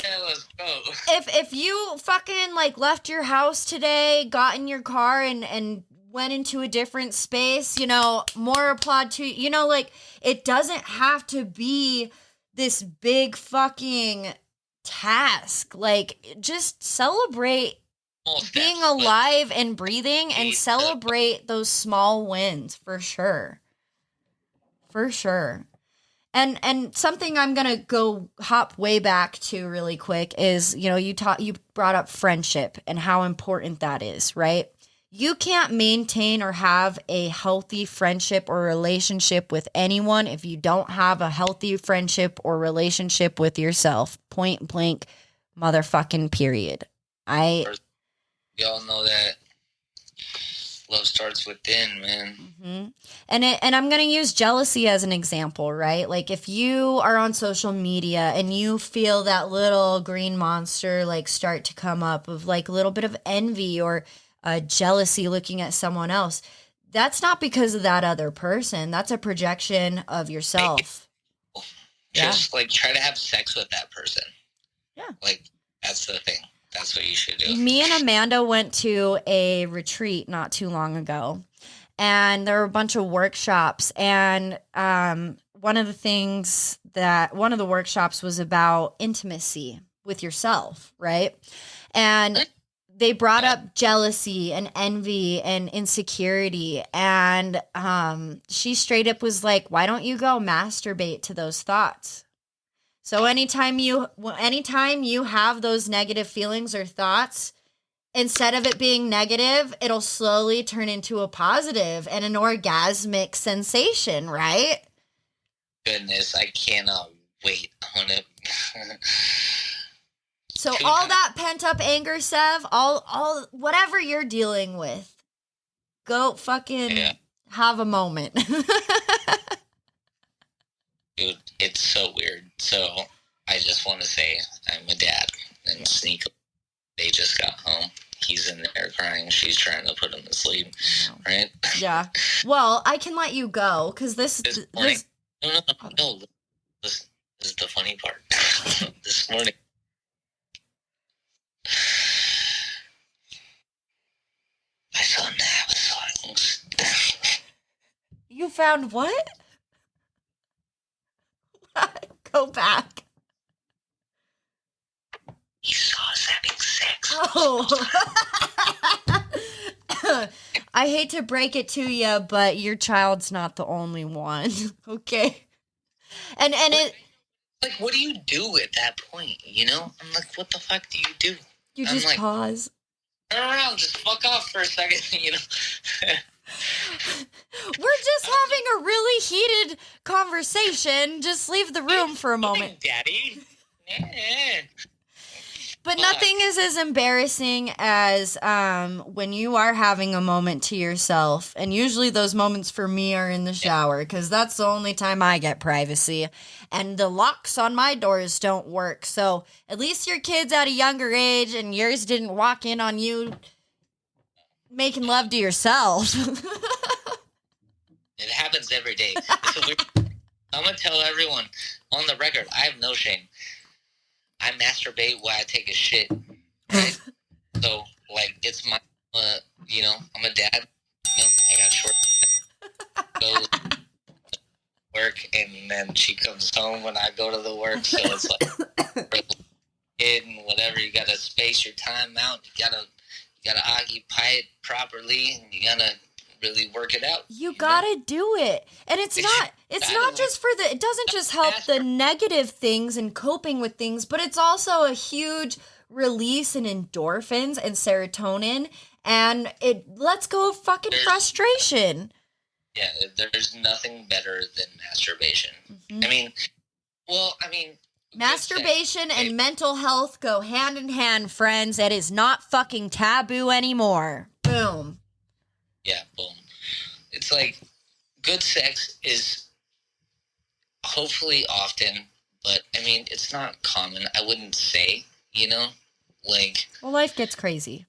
Yeah, let's go. If you fucking like left your house today, got in your car and went into a different space, you know, more applaud to you. You know, like it doesn't have to be this big fucking task. Like just celebrate being alive and breathing and celebrate those small wins for sure. For sure. And something I'm going to hop way back to really quick is, you know, you brought up friendship and how important that is, right? You can't maintain or have a healthy friendship or relationship with anyone if you don't have a healthy friendship or relationship with yourself. Point blank, motherfucking period. Y'all know that Love starts within, man. Mm-hmm. And I'm going to use jealousy as an example, right? Like if you are on social media and you feel that little green monster like start to come up of like a little bit of envy or jealousy looking at someone else, that's not because of that other person. That's a projection of yourself. Just like try to have sex with that person. Yeah. Like that's the thing. That's what you should do. Me and Amanda went to a retreat not too long ago, and there were a bunch of workshops. And one of the workshops was about intimacy with yourself, right? And they brought up jealousy and envy and insecurity. And she straight up was like, why don't you go masturbate to those thoughts? So anytime you have those negative feelings or thoughts, instead of it being negative, it'll slowly turn into a positive and an orgasmic sensation, right? Goodness, I cannot wait on it. So all that pent up anger, Sev, all whatever you're dealing with, go fucking have a moment. Dude, it's so weird. So I just want to say I'm a dad and Sneak. They just got home. He's in there crying. She's trying to put him to sleep. Right? Yeah. Well, I can let you go because this morning. No. Listen, this is the funny part. This morning. My son have songs. You found what? Go back. He saw us having sex. Oh. I hate to break it to you, but your child's not the only one. Okay. And it like, what do you do at that point? You know? I'm like, what the fuck do you do? You just like, pause. Turn around, just fuck off for a second, you know? We're just having a really heated conversation. Just leave the room for a moment. Daddy. But nothing is as embarrassing as when you are having a moment to yourself. And usually those moments for me are in the shower because that's the only time I get privacy. And the locks on my doors don't work. So at least your kid's at a younger age and yours didn't walk in on you making love to yourself. It happens every day. I'm going to tell everyone on the record, I have no shame. I masturbate while I take a shit. Right? So, like, it's my, I'm a dad. You know, I got short. Go work, and then she comes home when I go to the work. So it's like, kid and whatever. You got to space your time out. You gotta occupy it properly, and you gotta really work it out. You gotta do it. And it's not just for it doesn't just help the negative things and coping with things, but it's also a huge release in endorphins and serotonin, and it lets go of fucking frustration. Yeah, there's nothing better than masturbation. Mm-hmm. I mean, masturbation and mental health go hand in hand, friends. It is not fucking taboo anymore. Boom. Yeah, boom. It's like good sex is hopefully often, but I mean, it's not common. I wouldn't say, you know, like. Well, life gets crazy.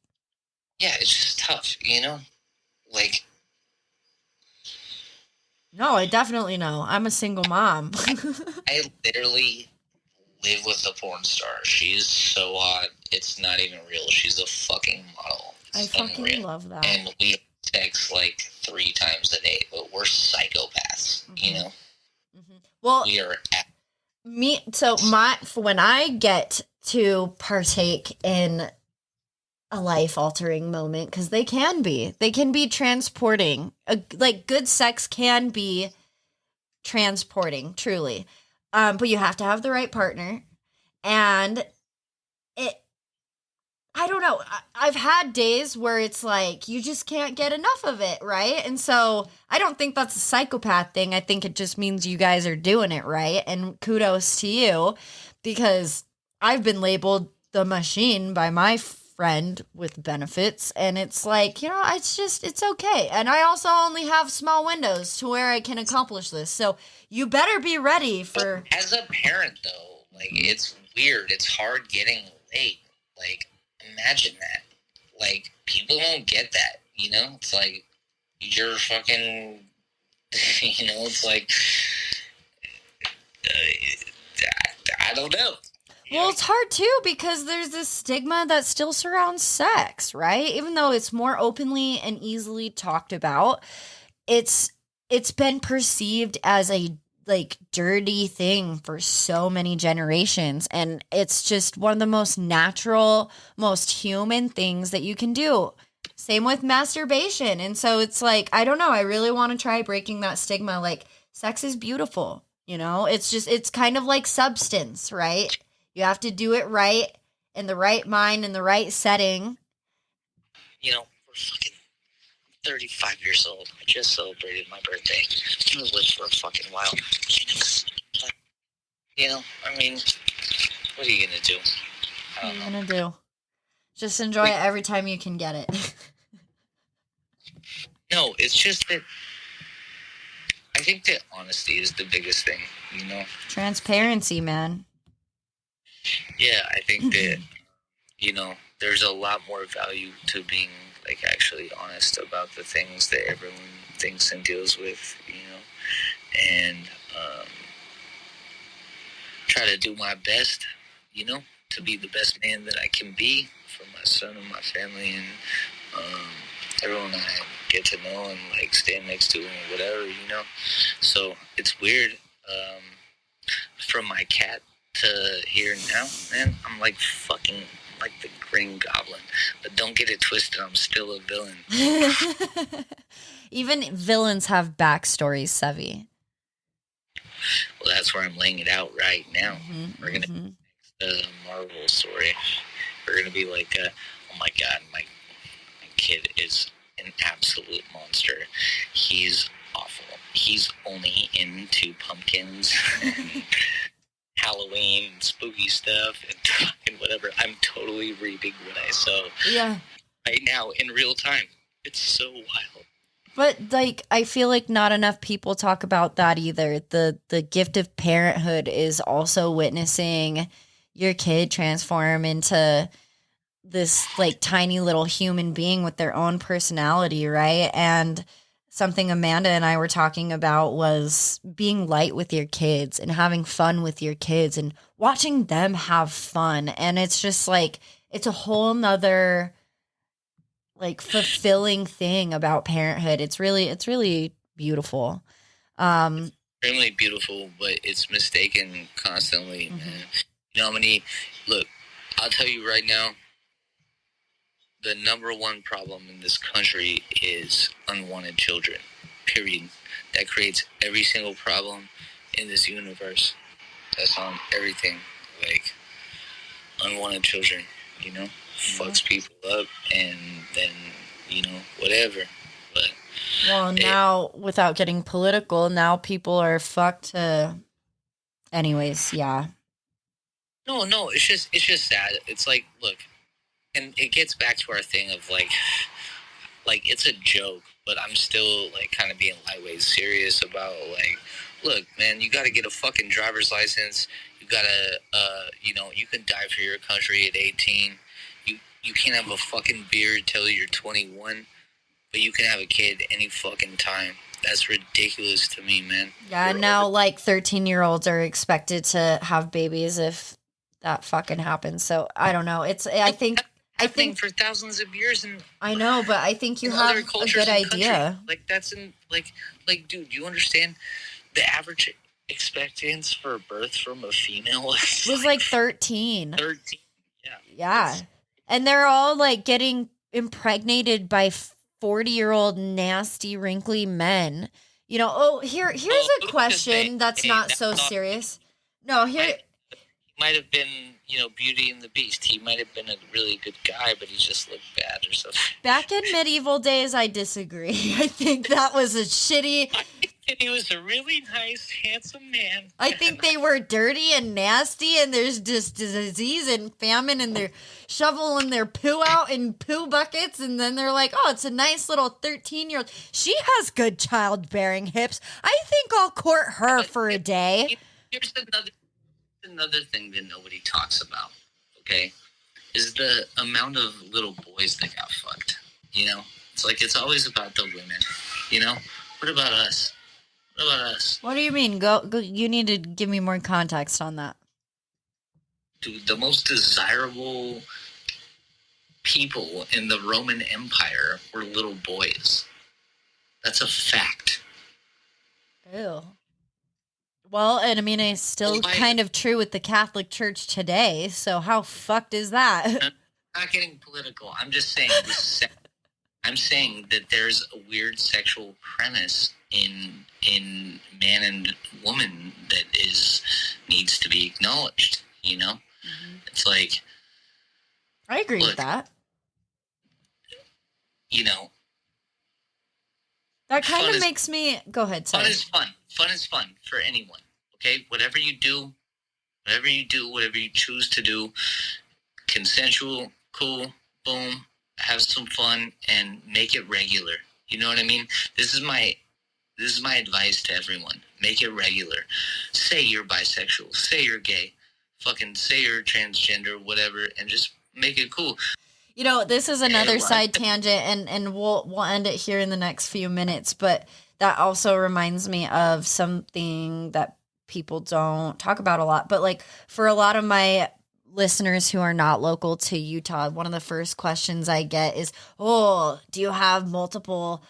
Yeah, it's just tough, you know, like. No, I definitely know. I'm a single mom. I literally live with a porn star. She is so hot. It's not even real. She's a fucking model. I fucking love that. And we sex like 3 times a day, but we're psychopaths, you know? Mm-hmm. Well, we are when I get to partake in a life-altering moment, because they can be transporting. Like, good sex can be transporting, truly. But you have to have the right partner. And I don't know. I've had days where it's like, you just can't get enough of it, right? And so I don't think that's a psychopath thing. I think it just means you guys are doing it right. And kudos to you, because I've been labeled the machine by my friend with benefits, and it's like, you know, it's okay. And I also only have small windows to where I can accomplish this. So you better be ready for. As a parent, though, like, it's weird. It's hard getting laid. Like, imagine that. Like, people don't get that, you know? It's like, you're fucking, you know, it's like, I don't know. Well, it's hard too because there's this stigma that still surrounds sex, right? Even though it's more openly and easily talked about, it's been perceived as a like dirty thing for so many generations, and it's just one of the most natural, most human things that you can do. Same with masturbation. And so it's like, I don't know, I really want to try breaking that stigma. Like, sex is beautiful, you know? It's kind of like substance, right? You have to do it right, in the right mind, in the right setting. You know, we're fucking 35 years old. I just celebrated my birthday. I'm gonna live for a fucking while. You know, I mean, what are you gonna do? What are you gonna do? Just enjoy it every time you can get it. No, it's just that I think that honesty is the biggest thing, you know? Transparency, man. Yeah, I think that, you know, there's a lot more value to being, like, actually honest about the things that everyone thinks and deals with, you know? And try to do my best, you know, to be the best man that I can be for my son and my family and everyone I get to know and, like, stand next to and whatever, you know? So it's weird. From my cat to here now, man, I'm like fucking like the Green Goblin. But don't get it twisted, I'm still a villain. Even villains have backstories, Sevi. Well, that's where I'm laying it out right now. We're going to Marvel story. We're going to be like, oh my God, my kid is an absolute monster. He's awful. He's only into pumpkins and Halloween, spooky stuff, and whatever. I'm totally reaping what I sow. Yeah. Right now, in real time. It's so wild. But, like, I feel like not enough people talk about that either. The gift of parenthood is also witnessing your kid transform into this, like, tiny little human being with their own personality, right? And something Amanda and I were talking about was being light with your kids and having fun with your kids and watching them have fun. And it's just, like, it's a whole nother, like, fulfilling thing about parenthood. It's really beautiful. Extremely beautiful, but it's mistaken constantly. You know how many, look, I'll tell you right now, the number one problem in this country is unwanted children, period. That creates every single problem in this universe. That's on everything, like, unwanted children, you know? Fucks people up, and then, you know, whatever. But well, now without getting political, now people are fucked to. Anyways, yeah. No, it's just sad. It's like, look, and it gets back to our thing of like it's a joke, but I'm still, like, kind of being lightweight serious about, like, look, man, you got to get a fucking driver's license. You got to, you know, you can die for your country at 18. You can't have a fucking beard till you're 21, but you can have a kid any fucking time. That's ridiculous to me, man. Yeah, now, like, 13-year-olds are expected to have babies if that fucking happens. So, I don't know. I think for thousands of years, and I know, but I think you have a good idea. Like, that's in, like, dude, you understand the average expectancy for birth from a female was like 13. 13, yeah. Yeah. And they're all, like, getting impregnated by 40-year-old nasty, wrinkly men. You know, here's a question that's not so serious. No, here... He might have been, you know, Beauty and the Beast. He might have been a really good guy, but he just looked bad or something. Back in medieval days, I disagree. I think that was a shitty And he was a really nice, handsome man. I think they were dirty and nasty, and there's just disease and famine, and they're shoveling their poo out in poo buckets, and then they're like, oh, it's a nice little 13-year-old. She has good childbearing hips. I think I'll court her for a day. Here's another thing that nobody talks about, okay, is the amount of little boys that got fucked, you know? It's like it's always about the women, you know? What about us? What about us? What do you mean? Go, you need to give me more context on that. Dude, the most desirable people in the Roman Empire were little boys. That's a fact. Ew. Well, and I mean, it's still kind of true with the Catholic Church today, so how fucked is that? I'm not getting political. I'm just saying I'm saying that there's a weird sexual premise in man and woman that needs to be acknowledged, you know? Mm-hmm. It's like I agree with that. You know, that kind of makes me go ahead, sorry. Fun is fun. Fun is fun for anyone. Okay? Whatever you do, whatever you choose to do, consensual, cool, boom, have some fun and make it regular. You know what I mean? This is my advice to everyone. Make it regular. Say you're bisexual. Say you're gay. Fucking say you're transgender, whatever, and just make it cool. You know, this is another side tangent, and we'll end it here in the next few minutes, but that also reminds me of something that people don't talk about a lot. But like for a lot of my listeners who are not local to Utah, one of the first questions I get is, oh, do you have multiple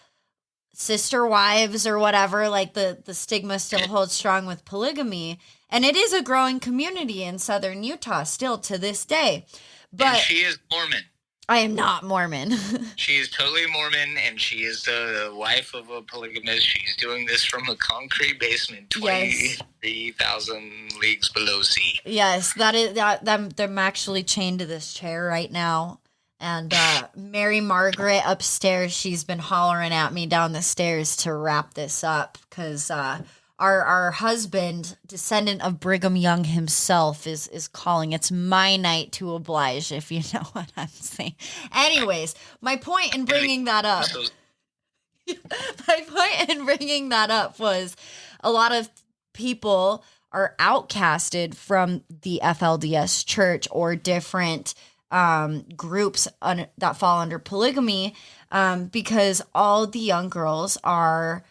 sister wives or whatever? Like the stigma still holds strong with polygamy, and it is a growing community in southern Utah still to this day. But and she is Mormon. I am not Mormon. She is totally Mormon, and she is the wife of a polygamist. She's doing this from a concrete basement, 23,000 leagues below sea. Yes, that is that. I'm actually chained to this chair right now. And Mary Margaret upstairs, she's been hollering at me down the stairs to wrap this up because our husband, descendant of Brigham Young himself, is calling. It's my night to oblige, if you know what I'm saying. Anyways, my point in bringing that up, was a lot of people are outcasted from the FLDS church or different groups that fall under polygamy because all the young girls are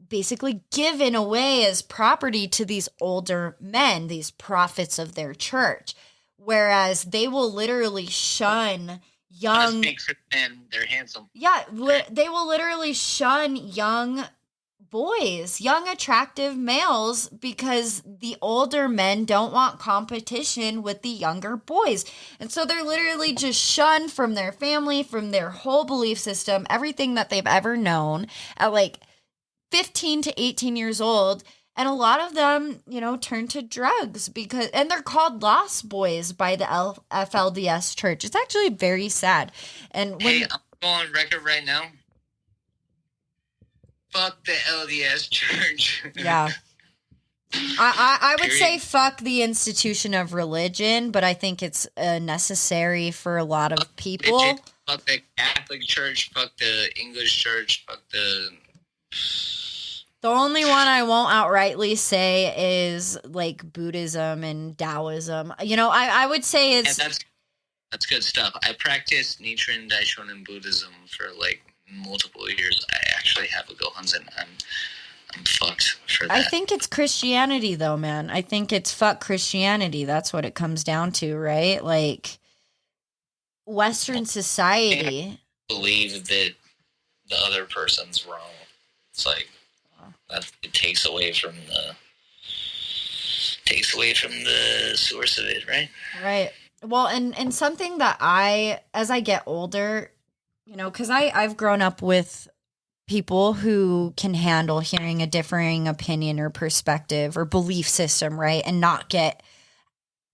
basically given away as property to these older men, these prophets of their church, whereas they will literally shun young men. They're handsome. Yeah, they will literally shun young boys, young attractive males, because the older men don't want competition with the younger boys. And so they're literally just shunned from their family, from their whole belief system, everything that they've ever known at like 15 to 18 years old. And a lot of them, you know, turn to drugs and they're called lost boys by the FLDS church. It's actually very sad. And hey, I'm going on record right now. Fuck the LDS church. Yeah. I would say fuck the institution of religion, but I think it's necessary for a lot of people. Fuck the Catholic Church, fuck the English Church, fuck the... The only one I won't outrightly say is like Buddhism and Taoism. You know, I would say it's... And that's good stuff. I practiced Nichiren Daishonin Buddhism for like multiple years. I actually have a Gohanzen. I'm fucked for that. I think it's Christianity though, man. I think it's fuck Christianity. That's what it comes down to, right? Like Western society. I believe that the other person's wrong. It's like that it takes away from the source of it, right? Right. Well, and something that as I get older, you know, because I've grown up with people who can handle hearing a differing opinion or perspective or belief system, right? And not get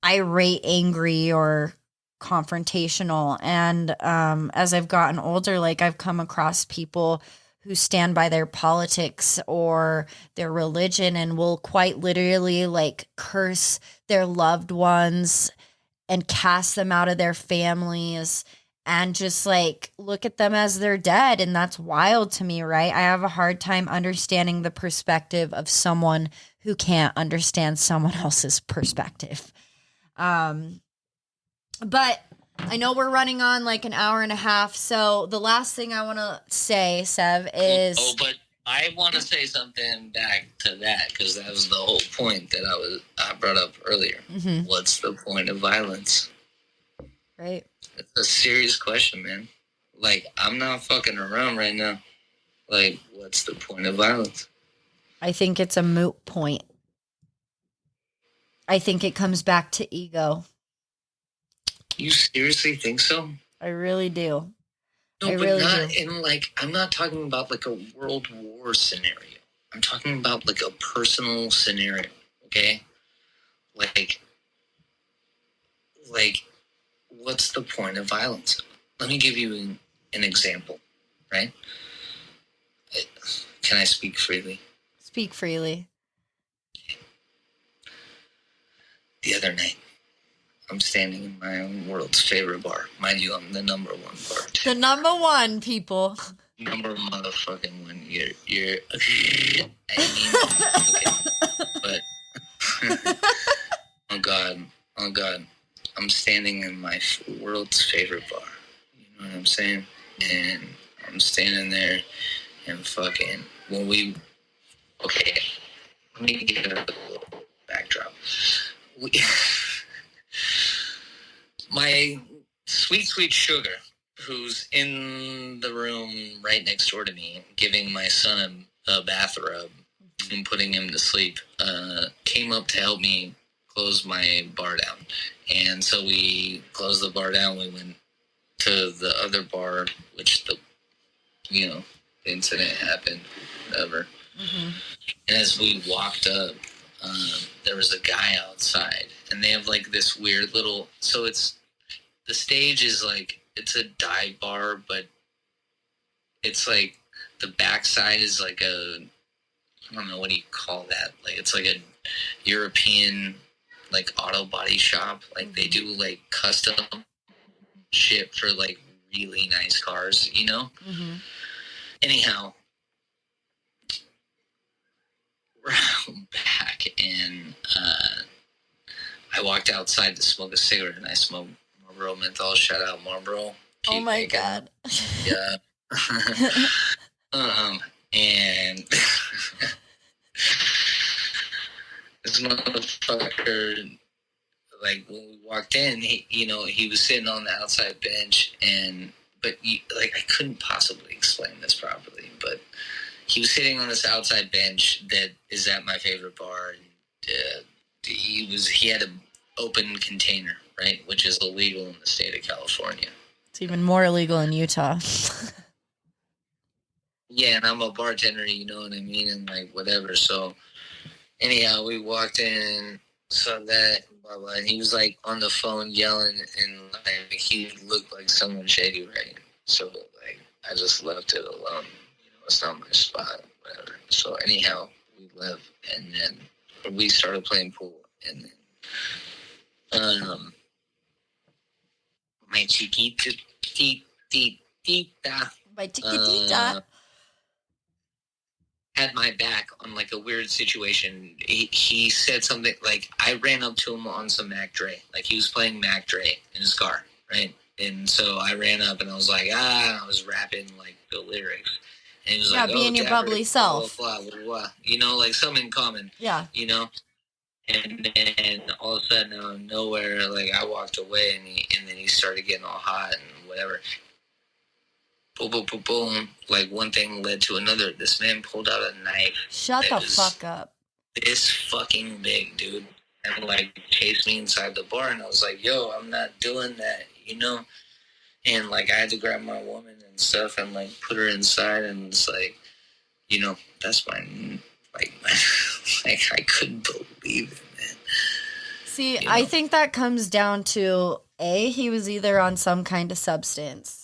irate, angry, or confrontational. And as I've gotten older, like I've come across people who stand by their politics or their religion and will quite literally like curse their loved ones and cast them out of their families and just like look at them as they're dead. And that's wild to me, right? I have a hard time understanding the perspective of someone who can't understand someone else's perspective. But I know we're running on like an hour and a half. So the last thing I want to say, Sev, is... Oh, but I want to say something back to that, because that was the whole point that I brought up earlier. Mm-hmm. What's the point of violence? Right. It's a serious question, man. Like, I'm not fucking around right now. Like, what's the point of violence? I think it's a moot point. I think it comes back to ego. You seriously think so? I really do. No, I but really not do. in like, I'm not talking about like a world war scenario. I'm talking about like a personal scenario, okay? Like, what's the point of violence? Let me give you an example, right? Can I speak freely? Speak freely. The other night, I'm standing in my own world's favorite bar. Mind you, I'm the number one bar. The number one, people. Number motherfucking one. You're. I mean, okay. But oh God, I'm standing in my world's favorite bar. You know what I'm saying? And I'm standing there, and fucking okay. Let me get a little backdrop. My sweet sugar, who's in the room right next door to me, giving my son a bath rub and putting him to sleep, came up to help me close my bar down. And so we closed the bar down. We went to the other bar, which the incident happened, whatever. Mm-hmm. And as we walked up, there was a guy outside, and they have like this weird little, so the stage is like, it's a dive bar, but it's like the backside is like I don't know, what do you call that? Like, it's like a European like auto body shop. Like, they do like custom shit for like really nice cars, you know? Mm-hmm. Anyhow, we're back, and I walked outside to smoke a cigarette, and I smoked Marlboro menthol. Shout out Marlboro. Oh my God. Yeah. And this motherfucker, like, when we walked in, he was sitting on the outside bench, but I couldn't possibly explain this properly, but he was sitting on this outside bench that is at my favorite bar, and he had an open container, right, which is illegal in the state of California. It's even more illegal in Utah. Yeah, and I'm a bartender, you know what I mean, and like whatever. So anyhow, we walked in, saw that, blah blah, and he was like on the phone yelling, and like he looked like someone shady, right? So like I just left it alone. It's not my spot, whatever. So anyhow, we left, and then we started playing pool, and then my chiquita, My chiquitita. Had my back on like a weird situation. He said something like, I ran up to him on some Mac Dre. Like, he was playing Mac Dre in his car, right? And so I ran up and I was like, I was rapping like the lyrics. And he was like, being your Dapper, bubbly self. blah, blah, blah, blah. You know, like something in common. Yeah. You know? And then all of a sudden, out of nowhere, like I walked away, and then he started getting all hot and whatever. Boom, boom, boom, boom. Like, one thing led to another. This man pulled out a knife. Shut the fuck up. This fucking big, dude. And like chased me inside the bar, and I was like, yo, I'm not doing that, you know? And like I had to grab my woman and stuff and like put her inside, and it's like, you know, that's my like I couldn't believe it, man. See, you know? I think that comes down to he was either on some kind of substance.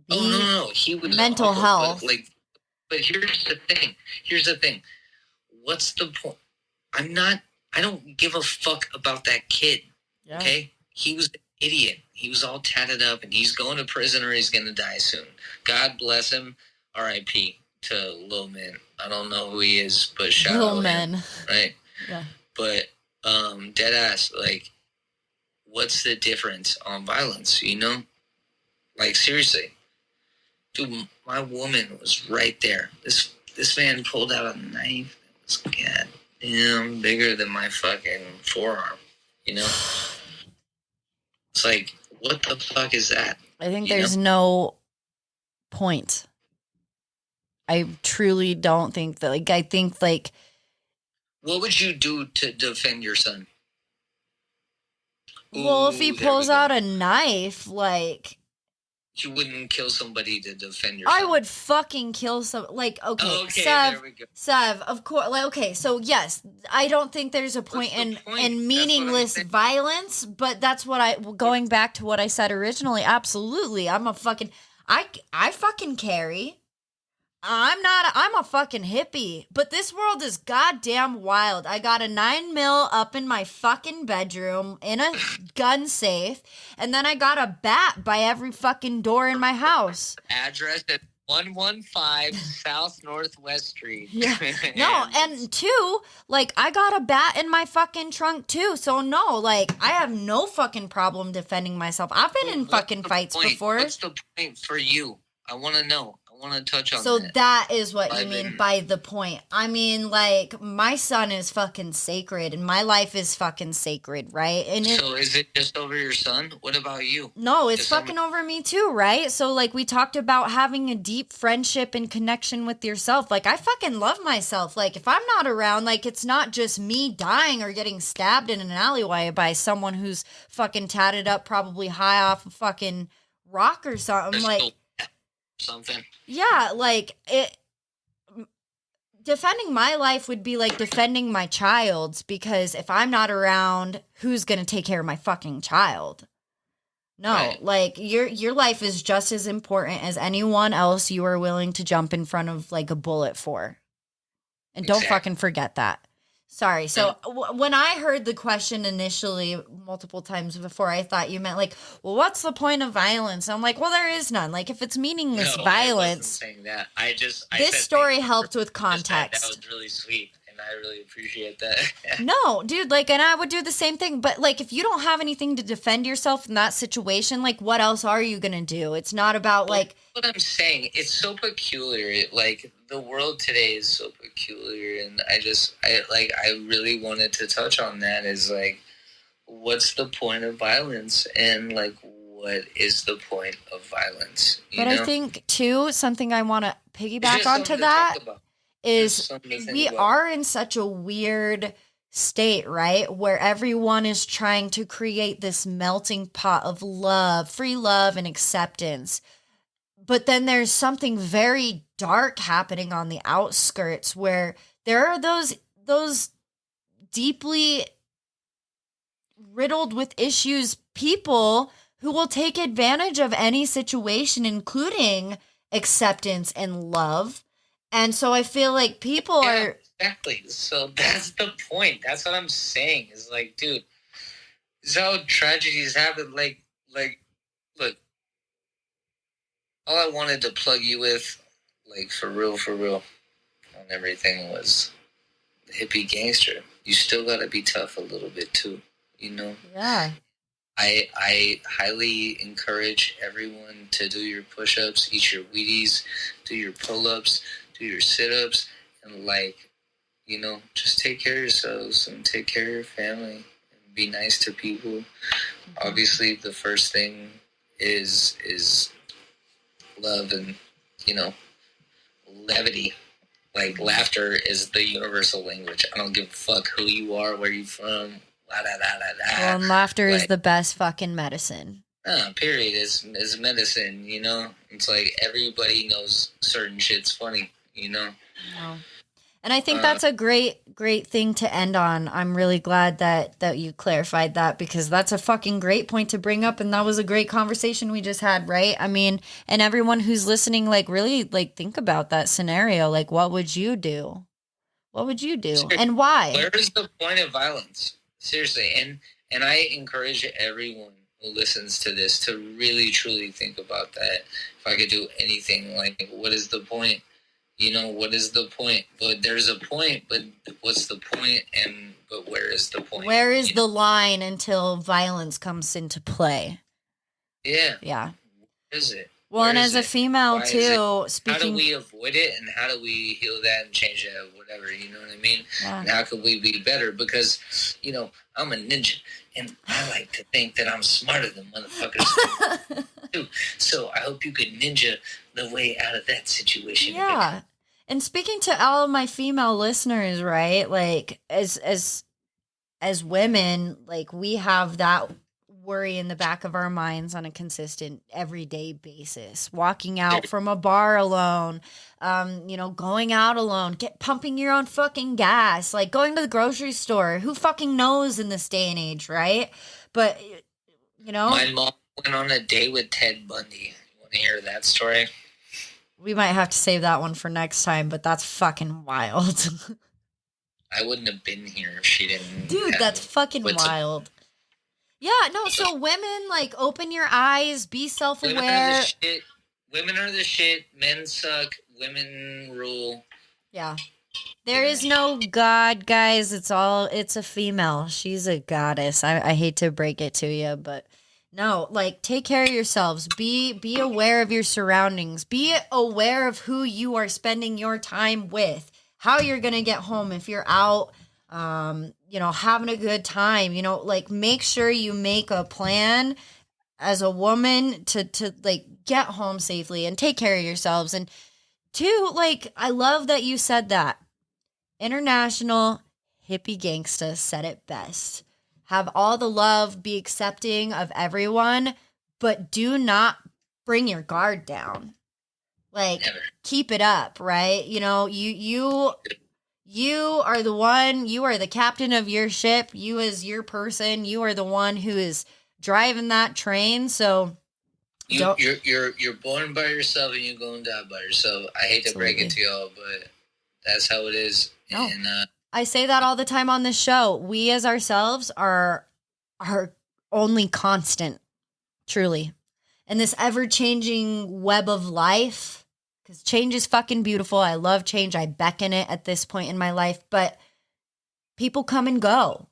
B, no. He was mental health. like But here's the thing. What's the point? I don't give a fuck about that kid. Yeah. Okay? He was an idiot. He was all tatted up, and he's going to prison or he's going to die soon. God bless him. R.I.P. to Lil Man. I don't know who he is, but shout out Lil Man. Right? Yeah. But, dead ass, like, what's the difference on violence, you know? Like, seriously. Dude, my woman was right there. This man pulled out a knife that was goddamn bigger than my fucking forearm, you know? It's like, what the fuck is that? I think there's no point. I truly don't think that, like, I think, like... What would you do to defend your son? Well, if he pulls out a knife, like... You wouldn't kill somebody to defend your son. I would fucking kill some... Like, okay, Sev, of course... Like, okay, so yes, I don't think there's a point in meaningless violence, but that's what going back to what I said originally, absolutely. I'm a fucking... I fucking carry... I'm a fucking hippie, but this world is goddamn wild. I got a 9mm up in my fucking bedroom in a gun safe, and then I got a bat by every fucking door in my house. Address at 115 South Northwest Street. Yeah. No, and two, like, I got a bat in my fucking trunk too, so no, like, I have no fucking problem defending myself. I've been in fucking fights before. What's the point for you? I want to know. Want to touch on so that is what you mean by the point. I mean, like, my son is fucking sacred and my life is fucking sacred, right? And so is it just over your son? What about you? No, it's fucking over me too, right? So, like, we talked about having a deep friendship and connection with yourself. Like, I fucking love myself. Like, if I'm not around, like, it's not just me dying or getting stabbed in an alleyway by someone who's fucking tatted up, probably high off a fucking rock or something. Like, something. Yeah, like, it... Defending my life would be like defending my child's, because if I'm not around, who's gonna take care of my fucking child? No, right. Like, your life is just as important as anyone else you are willing to jump in front of, like, a bullet for. And don't fucking forget that. Sorry. So when I heard the question initially multiple times before, I thought you meant, like, well, what's the point of violence? I'm like, well, there is none. Like, if it's meaningless violence. I wasn't saying that. This story helped with context. That was really sweet. And I really appreciate that. No, dude, like, and I would do the same thing. But, like, if you don't have anything to defend yourself in that situation, like, what else are you going to do? It's not about, like... What I'm saying, it's so peculiar. Like, the world today is so peculiar. And I really wanted to touch on that is, like, what's the point of violence? And, like, what is the point of violence? You know? I think, too, something I want to piggyback onto that is we are in such a weird state, right? Where everyone is trying to create this melting pot of love, free love and acceptance. But then there's something very dark happening on the outskirts where there are those deeply riddled with issues people who will take advantage of any situation, including acceptance and love. And so I feel like people are... Exactly. So that's the point. That's what I'm saying. Is like, dude, this is how tragedies happen. Like, look, all I wanted to plug you with, like, for real, on everything was the Hippie Gangster. You still gotta be tough a little bit too, you know? Yeah. I highly encourage everyone to do your push-ups, eat your Wheaties, do your pull-ups, do your sit-ups, and, like, you know, just take care of yourselves and take care of your family and be nice to people. Mm-hmm. Obviously, the first thing is love and, you know, levity. Like, laughter is the universal language. I don't give a fuck who you are, where you from, Well, and laughter is the best fucking medicine. Period. Is medicine, you know? It's like everybody knows certain shit's funny, you know? No. And I think that's a great thing to end on. I'm really glad that you clarified that, because that's a fucking great point to bring up. And that was a great conversation we just had, right? I mean, and everyone who's listening, like, really, like, think about that scenario. Like, what would you do? What would you do? Seriously, And why? where is the point of violence? Seriously. And I encourage everyone who listens to this to really, truly think about that. If I could do anything, like, what is the point? You know, what is the point? But there's a point, but what's the point? But where is the point? Where is the line until violence comes into play? Yeah. Yeah. Where is it? Well, Where and is as a it? female Why is too, it? speaking. How do we avoid it, and how do we heal that and change that, whatever? You know what I mean? Yeah. And how can we be better? Because, you know, I'm a ninja, and I like to think that I'm smarter than motherfuckers too. So I hope you can ninja the way out of that situation. Yeah. And speaking to all of my female listeners, right? Like, as women, like, we have that worry in the back of our minds on a consistent everyday basis. Walking out from a bar alone, you know, going out alone, pumping your own fucking gas, like going to the grocery store. Who fucking knows in this day and age, right? But, you know, My mom went on a date with Ted Bundy. You want to hear that story? we might have to save that one for next time, but that's fucking wild. I wouldn't have been here if she didn't. Dude, that's fucking wild. Yeah, no, so women, like, open your eyes, be self-aware. Women are the shit. Men suck. Women rule. Yeah. There is no God, guys. It's a female. She's a goddess. I hate to break it to you, but no, like, take care of yourselves. Be aware of your surroundings. Be aware of who you are spending your time with. How you're going to get home if you're out, you know, having a good time, you know, like, make sure you make a plan as a woman to like get home safely and take care of yourselves. And two, like, I love that you said that. International Hippie Gangsta said it best. Have all the love, be accepting of everyone, but do not bring your guard down. Like, keep it up, right? You know, you are the one, you are the captain of your ship. You as your person, you are the one who is driving that train. So you're born by yourself and you're going to die by yourself. I hate to break it to y'all, but that's how it is. No. And I say that all the time on this show. We as ourselves are our only constant, truly. And this ever-changing web of life, because change is fucking beautiful. I love change. I beckon it at this point in my life. But people come and go.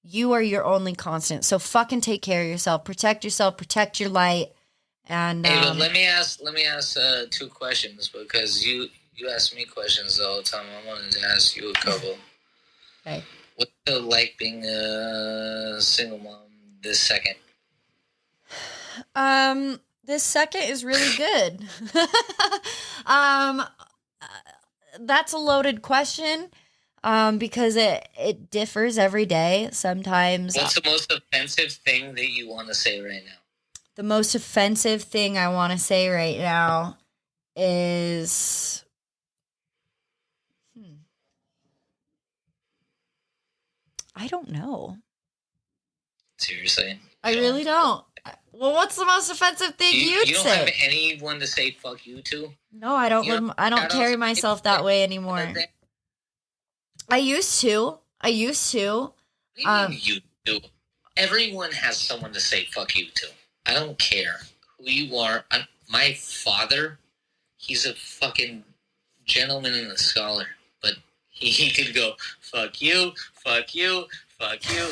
You are your only constant. So fucking take care of yourself. Protect yourself. Protect your light. And hey, but let me ask 2 questions, because you ask me questions all the time. I wanted to ask you a couple. Okay. What's it like being a single mom this second? This second is really good. That's a loaded question. Because it differs every day. Sometimes. What's the most offensive thing that you want to say right now? The most offensive thing I want to say right now is, I don't know. Seriously? I really don't. Well, what's the most offensive thing you'd you don't say? have anyone to say fuck you to? No, I don't. I don't carry myself that way anymore. I used to. What do you mean you do? Everyone has someone to say fuck you to. I don't care who you are. My father, he's a fucking gentleman and a scholar, but he could go fuck you, fuck you, fuck you.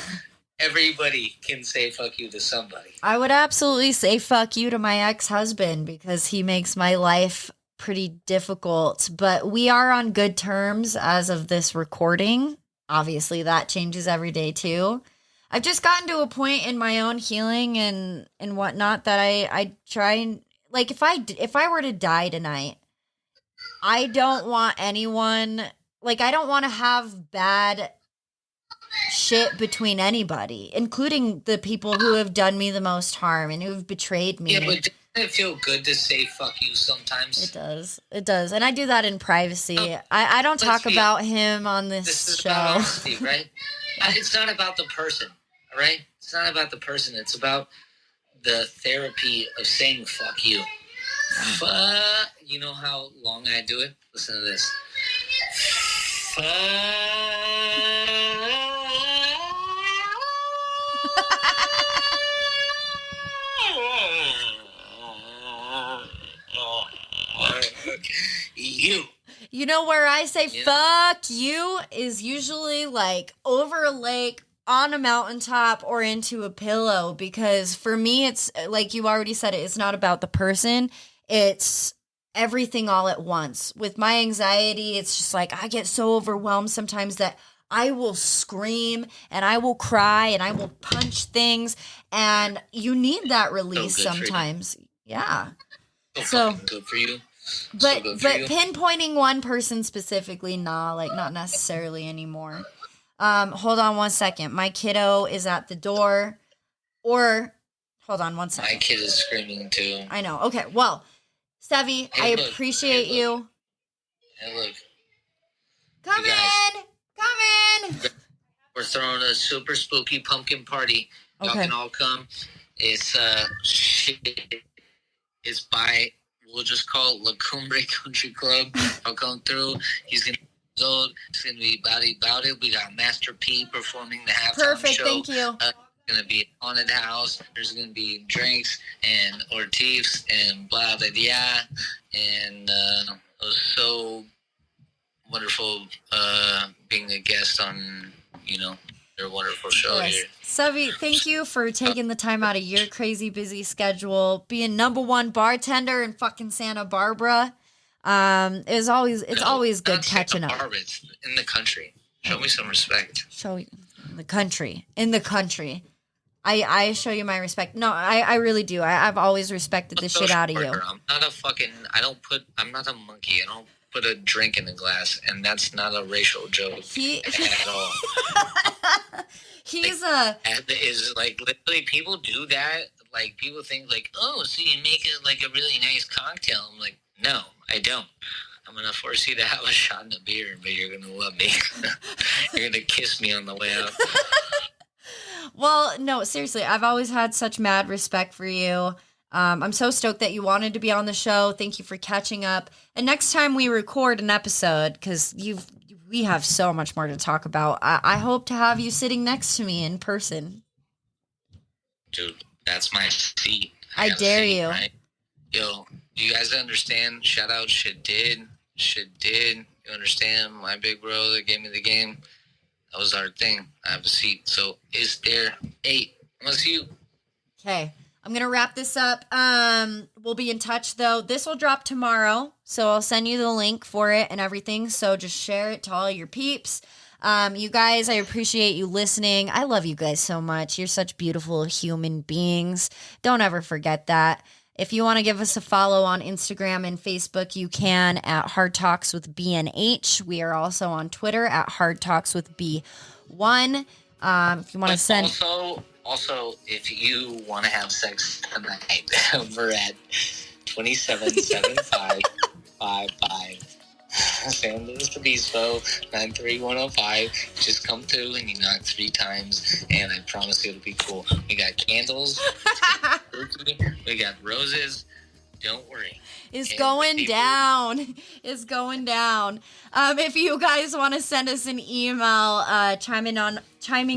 Everybody can say fuck you to somebody. I would absolutely say fuck you to my ex-husband because he makes my life pretty difficult, but we are on good terms as of this recording. Obviously, that changes every day too. I've just gotten to a point in my own healing and whatnot that I try and, like, if I were to die tonight, I don't want anyone, like, I don't want to have bad shit between anybody, including the people who have done me the most harm and who have betrayed me. Yeah, but it feel good to say fuck you sometimes? It does. It does. And I do that in privacy. Oh, I don't talk be about him on This this is show. about honesty, right? It's not about the person, all right? It's not about the person. It's about the therapy of saying fuck you. Fuck. You know how long I do it? Listen to this. Fuck. You. You know where I say Yeah. fuck you is usually like over a lake, on a mountaintop, or into a pillow, because for me it's like you already said, it's not about the person, it's everything all at once. With my anxiety, it's just like I get so overwhelmed sometimes that I will scream and I will cry and I will punch things, and you need that release good for you. sometimes. Yeah. So fucking good for you. But good for you. pinpointing one person specifically, nah, like not necessarily anymore. Hold on one second. My kiddo is at the door. Or hold on one second. My kid is screaming too. I know. Okay, well, Sevi, Hey, I look. appreciate Hey, you. Hey, look. Come You guys. in! Come in! We're throwing a super spooky pumpkin party. Y'all Okay. can all come. It's shit. It's by, we'll just call it La Cumbre Country Club. I'll come through. He's gonna be old. It's gonna be about it. We got Master P performing the halftime Perfect, show. thank you. Gonna be a haunted house. There's gonna be drinks and ortives and blah blah blah. And it was so wonderful being a guest on, their wonderful show Yes. here. Sevi, thank you for taking the time out of your crazy busy schedule, being #1 bartender in fucking Santa Barbara. It's always good Not catching Santa up. Barbara, it's in the country. Show me some respect. Show you in the country. I show you my respect. No, I really do. I've always respected the shit out of you. I'm not I'm not a monkey. I don't put a drink in a glass, and that's not a racial joke at all. He's Is like literally people do that. Like people think like, oh, so you make it like a really nice cocktail. I'm like, no, I don't. I'm gonna force you to have a shot in a beer, but you're gonna love me. You're gonna kiss me on the way out. Well, no, seriously, I've always had such mad respect for you. I'm so stoked that you wanted to be on the show. Thank you for catching up. And next time we record an episode, because we have so much more to talk about, I hope to have you sitting next to me in person. Dude, that's my seat. I got a dare seat, you. Right? Yo, you guys understand? Shout out Shit Did. You understand? My big bro that gave me the game. That was our thing. I have a seat. So is there 8? Unless you. Okay, I'm going to wrap this up. We'll be in touch, though. This will drop tomorrow, so I'll send you the link for it and everything. So just share it to all your peeps. You guys, I appreciate you listening. I love you guys so much. You're such beautiful human beings. Don't ever forget that. If you want to give us a follow on Instagram and Facebook, you can at Hard Talks with BNH. We are also on Twitter at Hard Talks with B1. If you want to send... Also, if you want to have sex tonight, we're at 277555 San Luis Obispo 93105. Just come through and you knock 3 times, and I promise you it'll be cool. We got candles, we got roses. Don't worry. It's going down. It's going down. If you guys want to send us an email chiming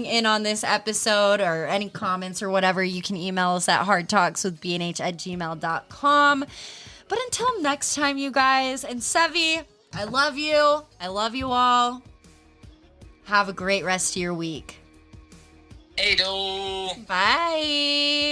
in on this episode or any comments or whatever, you can email us at hardtalkswithbnh@gmail.com. But until next time, you guys, and Sevi, I love you. I love you all. Have a great rest of your week. Hey, do. Bye.